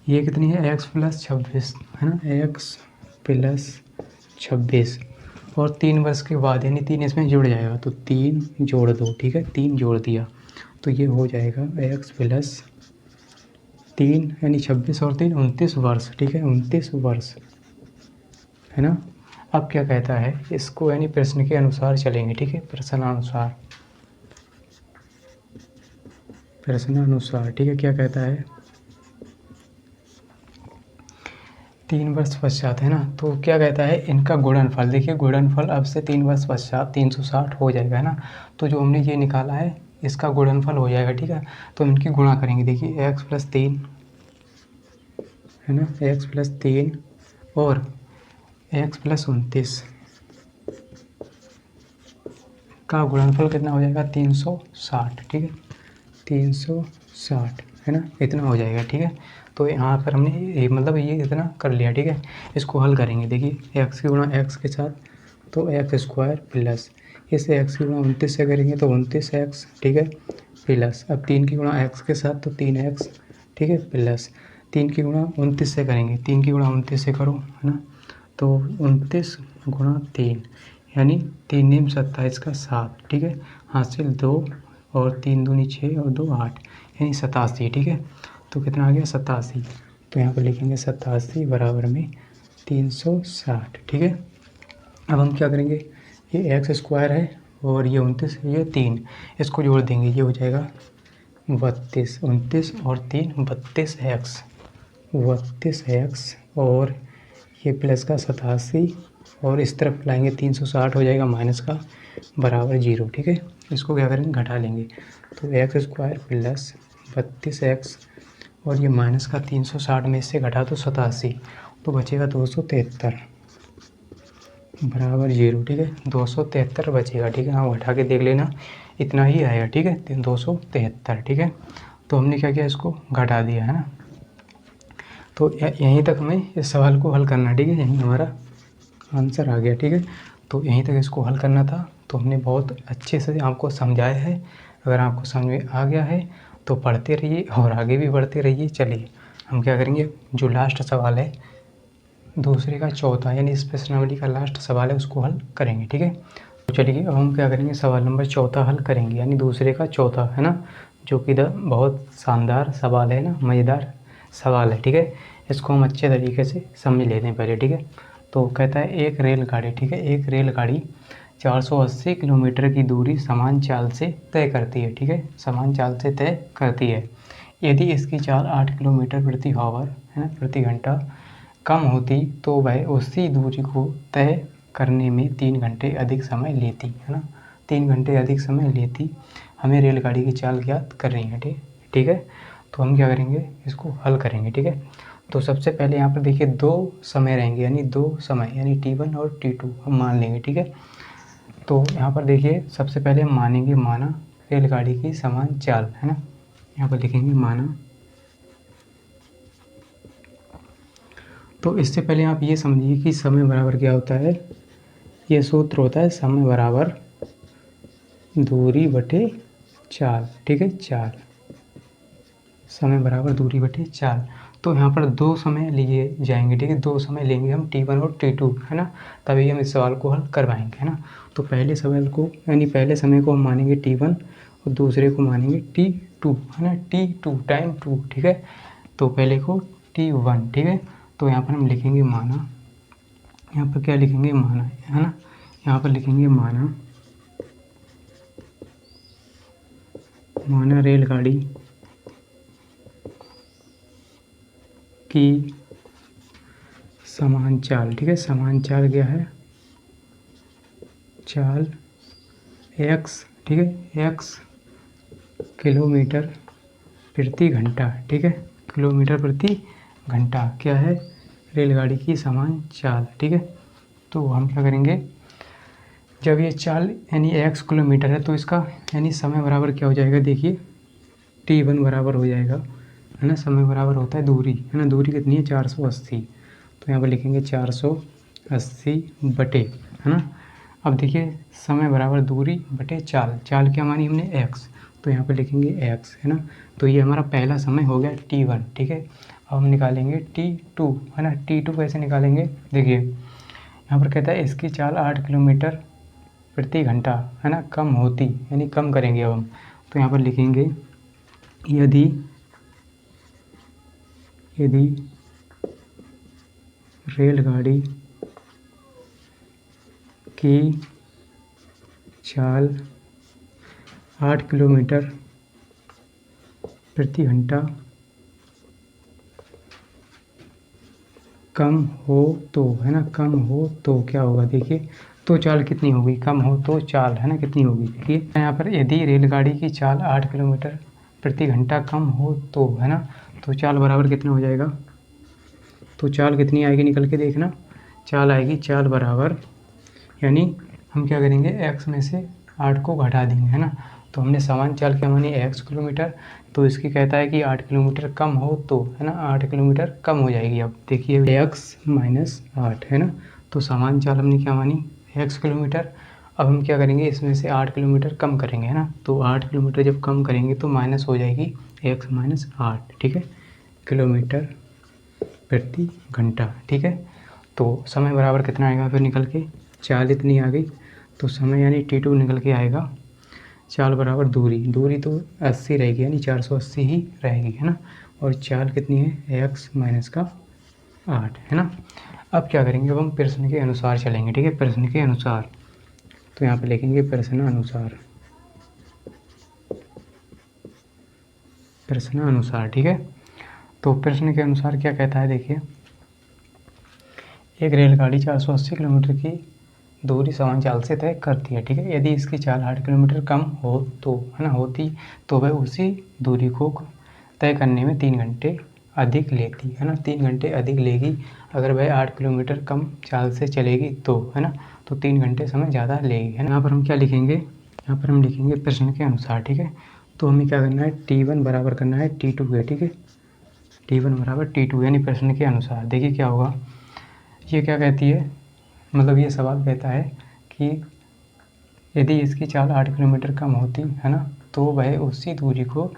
ये कितनी है, x + 26, है ना, x + 26, और 3 वर्ष के बाद यानी 3 इसमें जुड़ जाएगा, तो 3 जोड़ दो, ठीक है, 3 जोड़ दिया, तो ये हो जाएगा x + 3 यानी 26 और 3 29 वर्ष, ठीक है, 29 वर्ष, है ना। अब क्या कहता है, इसको यानी प्रश्न के अनुसार चलेंगे, ठीक है, प्रश्नानुसार, प्रश्नानुसार, ठीक है, क्या कहता है, 3 वर्ष पश्चात, है ना। तो क्या कहता है, इनका गुणनफल, देखिए गुणनफल अब से 3 वर्ष पश्चात 360 हो जाएगा, है ना। तो जो हमने ये निकाला है इसका गुणनफल हो जाएगा, ठीक है। तो इनकी गुणा करेंगे, देखिए x + 3, है ना, x + 3 और x + 29 का गुणनफल कितना हो जाएगा, 360, ठीक है, 360, है ना, इतना हो जाएगा, ठीक है। तो यहाँ पर हमने ये मतलब ये इतना कर लिया, ठीक है। इसको हल करेंगे, देखिए x की गुणा x के साथ तो x² प्लस इसे x की गुणा 29 से करेंगे तो 29x, ठीक है, प्लस अब 3 की गुणा x के साथ तो 3x, ठीक है, प्लस 3 की गुणा 29 से करेंगे, 3 की गुणा 29 से करो, है ना, तो 29 गुणा 3 यानी 3 × 27 का 7, ठीक है, हासिल 2 और 3 दूनी 6 और 2 8 यानी 87, ठीक है। तो कितना आ गया, 87, तो यहाँ पर लिखेंगे 87 बराबर में 360, ठीक है। अब हम क्या करेंगे, ये x² है और ये 29, ये 3, इसको जोड़ देंगे, ये हो जाएगा 32, 29 और 3 32x, 32x और ये प्लस का 87 और इस तरफ लाएंगे 360 हो जाएगा माइनस का बराबर 0, ठीक है। इसको क्या करेंगे, घटा लेंगे, तो x² प्लस 32x और ये माइनस का 360 में इससे घटा तो 87, तो बचेगा 273 बराबर 0, ठीक है, 273 बचेगा, ठीक है। हाँ घटा के देख लेना, इतना ही आएगा, ठीक है, 273, ठीक है। तो हमने क्या किया, इसको घटा दिया, है ना। तो यहीं तक हमें इस सवाल को हल करना, ठीक है, यहीं हमारा आंसर आ गया, ठीक है। तो यहीं तक इसको हल करना था, तो हमने बहुत अच्छे से आपको समझाया है। अगर आपको समझ में आ गया है तो पढ़ते रहिए और आगे भी बढ़ते रहिए। चलिए हम क्या करेंगे, जो लास्ट सवाल है दूसरे का चौथा यानी इस प्रश्नावली का लास्ट सवाल है उसको हल करेंगे, ठीक है। तो चलिए अब हम क्या करेंगे, सवाल नंबर चौथा हल करेंगे, यानी दूसरे का चौथा, है ना, जो कि बहुत शानदार सवाल है ना, मज़ेदार सवाल है, ठीक है। इसको हम अच्छे तरीके से समझ लेते हैं पहले, ठीक है। तो कहता है एक रेलगाड़ी, ठीक है, एक रेलगाड़ी 480 किलोमीटर की दूरी समान चाल से तय करती है, ठीक है, समान चाल से तय करती है। यदि इसकी चाल 8 किलोमीटर प्रति आवर, है ना, प्रति घंटा कम होती तो वह उसी दूरी को तय करने में 3 घंटे अधिक समय लेती, है ना, 3 घंटे अधिक समय लेती। हमें रेलगाड़ी की चाल ज्ञात कर रही है, ठीक है। तो हम क्या करेंगे, इसको हल करेंगे, ठीक है। तो सबसे पहले यहाँ पर देखिए 2 समय रहेंगे, यानी 2 समय यानी T1 और T2 हम मान लेंगे, ठीक है। तो यहाँ पर देखिए सबसे पहले हम मानेंगे माना रेलगाड़ी की समान चाल, है ना, यहाँ पर लिखेंगे माना। तो इससे पहले आप ये समझिए कि समय बराबर क्या होता है, ये सूत्र होता है समय बराबर दूरी बटे चाल, ठीक है, चाल, समय बराबर दूरी बटे चाल। तो यहाँ पर 2 समय लिए जाएंगे, ठीक है, 2 समय लेंगे हम T1 और T2, है ना, तभी हम इस सवाल को हल करवाएंगे, है ना। तो पहले सवाल को यानी पहले समय को हम मानेंगे T1 और दूसरे को मानेंगे T2, है ना, T2 टाइम 2, ठीक है। तो पहले को T1, ठीक है। तो यहाँ पर हम लिखेंगे माना, यहाँ पर क्या लिखेंगे, माना, है ना, यहाँ पर लिखेंगे माना, माना रेलगाड़ी की समान चाल, ठीक है। समान चाल क्या है, चाल x, ठीक है, x किलोमीटर प्रति घंटा, ठीक है, किलोमीटर प्रति घंटा क्या है, रेलगाड़ी की समान चाल, ठीक है। तो हम क्या करेंगे, जब ये चाल यानी x किलोमीटर है तो इसका यानी समय बराबर क्या हो जाएगा, देखिए T1 बराबर हो जाएगा, है ना, समय बराबर होता है दूरी, है ना, दूरी कितनी है 480, तो यहाँ पर लिखेंगे 480 बटे, है ना। अब देखिए समय बराबर दूरी बटे चाल, चाल क्या मानी हमने x, तो यहाँ पर लिखेंगे x, है ना। तो ये हमारा पहला समय हो गया T1, ठीक है। अब हम निकालेंगे T2, है ना। T2 कैसे निकालेंगे, देखिए यहाँ पर कहता है इसकी चाल 8 किलोमीटर प्रति घंटा, है ना, कम होती, यानी कम करेंगे अब हम, तो यहाँ पर लिखेंगे यदि रेलगाड़ी की चाल 8 किलोमीटर प्रति घंटा कम हो तो, है ना, कम हो तो क्या होगा, देखिए तो चाल कितनी होगी, कम हो तो चाल, है ना, कितनी होगी, देखिए यहाँ पर यदि रेलगाड़ी की चाल 8 किलोमीटर प्रति घंटा कम हो तो, है ना, तो चाल बराबर कितना हो जाएगा, तो चाल कितनी आएगी निकल के देखना, चाल आएगी, चाल बराबर यानी हम क्या करेंगे x में से 8 को घटा देंगे, है ना। तो हमने समान चाल क्या मानी x किलोमीटर, तो इसकी कहता है कि 8 किलोमीटर कम हो तो, है ना, 8 किलोमीटर कम हो जाएगी। अब देखिए x माइनस 8, है ना, तो समान चाल हमने क्या मानी x किलोमीटर। अब हम क्या करेंगे इसमें से 8 किलोमीटर कम करेंगे, है ना, तो 8 किलोमीटर जब कम करेंगे तो माइनस हो जाएगी x माइनस 8, ठीक है, किलोमीटर प्रति घंटा, ठीक है। तो समय बराबर कितना आएगा फिर निकल के, चाल इतनी आ गई, तो समय यानी T2 निकल के आएगा, चाल बराबर दूरी, दूरी तो 80 रहेगी यानी 480 ही रहेगी, है ना, और चाल कितनी है x माइनस का 8, है ना। अब क्या करेंगे, अब हम प्रश्न के अनुसार चलेंगे, ठीक है, प्रश्न के अनुसार, तो यहाँ पे लिखेंगे प्रश्न अनुसार, प्रश्न अनुसार, ठीक है। तो प्रश्न के अनुसार क्या कहता है, देखिए एक रेलगाड़ी 480 किलोमीटर की दूरी समान चाल से तय करती है, ठीक है। यदि इसकी चाल 8 किलोमीटर कम हो तो, है ना, होती तो वह उसी दूरी को तय करने में 3 घंटे अधिक लेती, है ना, 3 घंटे अधिक लेगी अगर वह 8 किलोमीटर कम चाल से चलेगी तो, है ना, तो 3 घंटे समय ज़्यादा लेगी, है ना। यहाँ पर हम क्या लिखेंगे, यहाँ पर हम लिखेंगे प्रश्न के अनुसार, ठीक है। तो हमें क्या करना है, T1 बराबर करना है T2 है, ठीक है, T1 बराबर T2 यानी प्रश्न के अनुसार। देखिए क्या होगा, ये क्या कहती है, मतलब ये सवाल कहता है कि यदि इसकी चाल 8 किलोमीटर कम होती, है ना, तो वह उसी दूरी को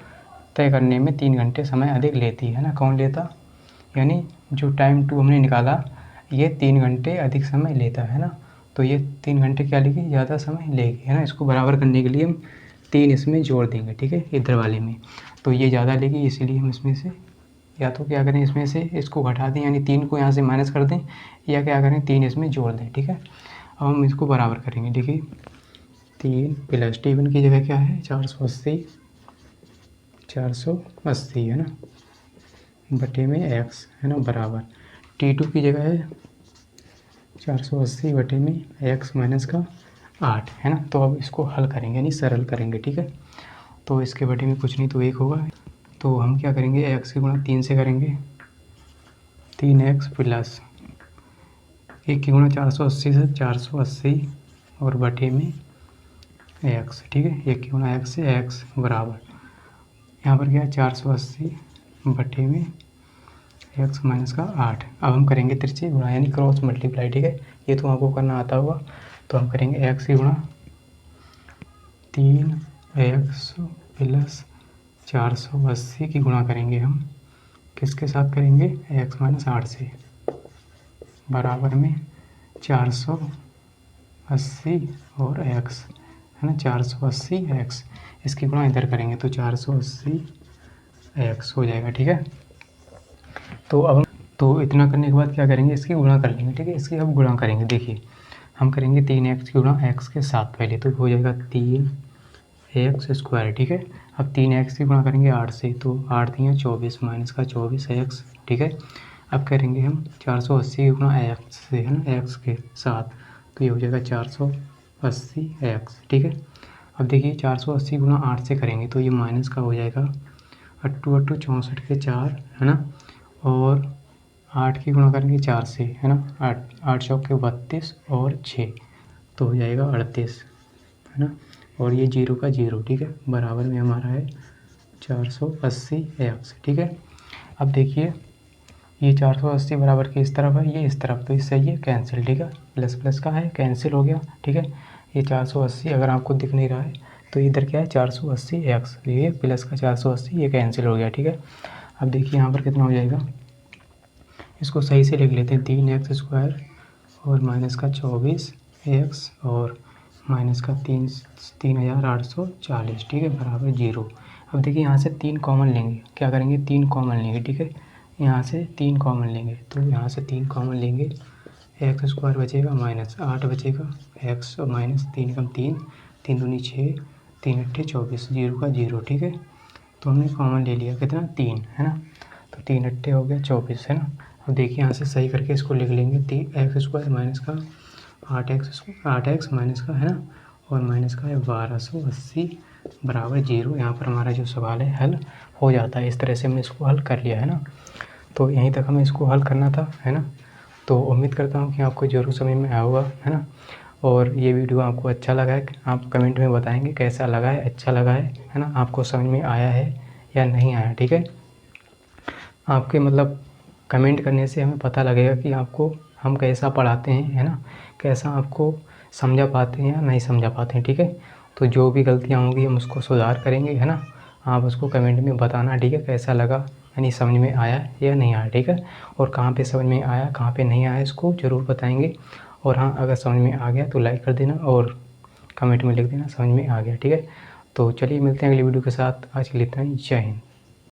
तय करने में 3 घंटे समय अधिक लेती, है ना। कौन लेता, यानी जो टाइम 2 हमने निकाला ये 3 घंटे अधिक समय लेता, है ना, तो ये 3 घंटे क्या लेगी, ज़्यादा समय लेगी, है ना। इसको बराबर करने के लिए हम 3 इसमें जोड़ देंगे, ठीक है, इधर वाले में, तो ये ज़्यादा लेगी, इसीलिए हम इसमें से या तो क्या करें, इसमें से इसको घटा दें यानी 3 को यहाँ से माइनस कर दें, या क्या करें 3 इसमें जोड़ दें, ठीक है। अब हम इसको बराबर करेंगे, देखिए 3 प्लस T1 की जगह क्या है 480, 480, है ना, बटे में x, है ना, बराबर T2 की जगह है 480 बटे में x माइनस का 8, है ना। तो अब इसको हल करेंगे यानी सरल करेंगे, ठीक है। तो इसके बटे में कुछ नहीं तो 1 होगा, तो हम क्या करेंगे x की गुणा 3 से करेंगे, 3x प्लस 1 की गुणा 480 से 480 और बटे में x, ठीक है, 1 की गुणा x से x बराबर यहाँ पर क्या है 480 बटे में x माइनस का 8। अब हम करेंगे तिरछी गुणा यानी क्रॉस मल्टीप्लाई, ठीक है, ये तो आपको करना आता होगा। तो हम करेंगे x की गुणा 3x प्लस 480 की गुणा करेंगे हम किसके साथ करेंगे, x माइनस 8 से, बराबर में 480 और x, है ना, 480x, इसकी गुणा इधर करेंगे तो 480x हो जाएगा। ठीक है, तो अब तो इतना करने के बाद क्या करेंगे, इसकी गुणा कर लेंगे। ठीक है, इसकी अब गुणा करेंगे। देखिए हम करेंगे 3x की गुणा x के साथ पहले, तो हो जाएगा 3x²। ठीक है, अब 3x की गुणा करेंगे 8 से, तो 8 दिए 24 माइनस का 24x। ठीक है, अब करेंगे हम 480 की गुणा x से, है ना, x के साथ, तो ये हो जाएगा 480x। ठीक है, अब देखिए 480 गुणा 8 से करेंगे तो ये माइनस का हो जाएगा 8 8 64 के 4, है ना, और 8 की गुणा करेंगे 4 से, है ना, 8 चौक के 32 और 6, तो हो जाएगा 38, है ना, और ये 0 का 0। ठीक है, बराबर में हमारा है 480x। ठीक है, अब देखिए ये 480 बराबर के इस तरफ है, ये इस तरफ, तो इससे ये कैंसिल। ठीक है, प्लस प्लस का है, कैंसिल हो गया। ठीक है, ये 480 अगर आपको दिख नहीं रहा है तो इधर क्या है 480x, ये प्लस का 480 ये कैंसिल हो गया। ठीक है, अब देखिए यहाँ पर कितना हो जाएगा, इसको सही से लिख लेते हैं, 3x² और माइनस का 24x और माइनस का 3840। ठीक है, बराबर 0। अब देखिए यहाँ से 3 कॉमन लेंगे, क्या करेंगे 3 कॉमन लेंगे। ठीक है, यहाँ से 3 कॉमन लेंगे, तो यहाँ से 3 कॉमन लेंगे, x² बचेगा माइनस 8 बचेगा, x और माइनस 3 कम 3, 3 दूनी 6, 3 अट्ठे 24, 0 का 0। ठीक है, तो हमने कॉमन ले लिया कितना 3, है ना, तो 3 अट्ठे हो गया 24, है ना। अब देखिए यहाँ से सही करके इसको लिख लेंगे, x² माइनस का 8x माइनस का, है ना, और माइनस का है 1280 बराबर 0। यहाँ पर हमारा जो सवाल है हल हो जाता है। इस तरह से हमने इसको हल कर लिया, है ना। तो यहीं तक हमें इसको हल करना था, है ना। तो उम्मीद करता हूँ कि आपको ज़रूर समझ में आया होगा, है ना। और ये वीडियो आपको अच्छा लगा है, आप कमेंट में बताएंगे कैसा लगा है, अच्छा लगा है ना, आपको समझ में आया है या नहीं आया। ठीक है, आपके मतलब कमेंट करने से हमें पता लगेगा कि आपको हम कैसा पढ़ाते हैं, है ना, कैसा आपको समझा पाते हैं या नहीं समझा पाते हैं। ठीक है, तो जो भी गलतियाँ होंगी हम उसको सुधार करेंगे, है ना। आप उसको कमेंट में बताना, ठीक है, कैसा लगा, यानी समझ में आया या नहीं आया। ठीक है, और कहाँ पे समझ में आया, कहाँ पे नहीं आया, इसको ज़रूर बताएंगे। और हाँ, अगर समझ में आ गया तो लाइक कर देना और कमेंट में लिख देना समझ में आ गया। ठीक है, तो चलिए मिलते हैं अगली वीडियो के साथ। आज के लिए इतना ही, जय हिंद।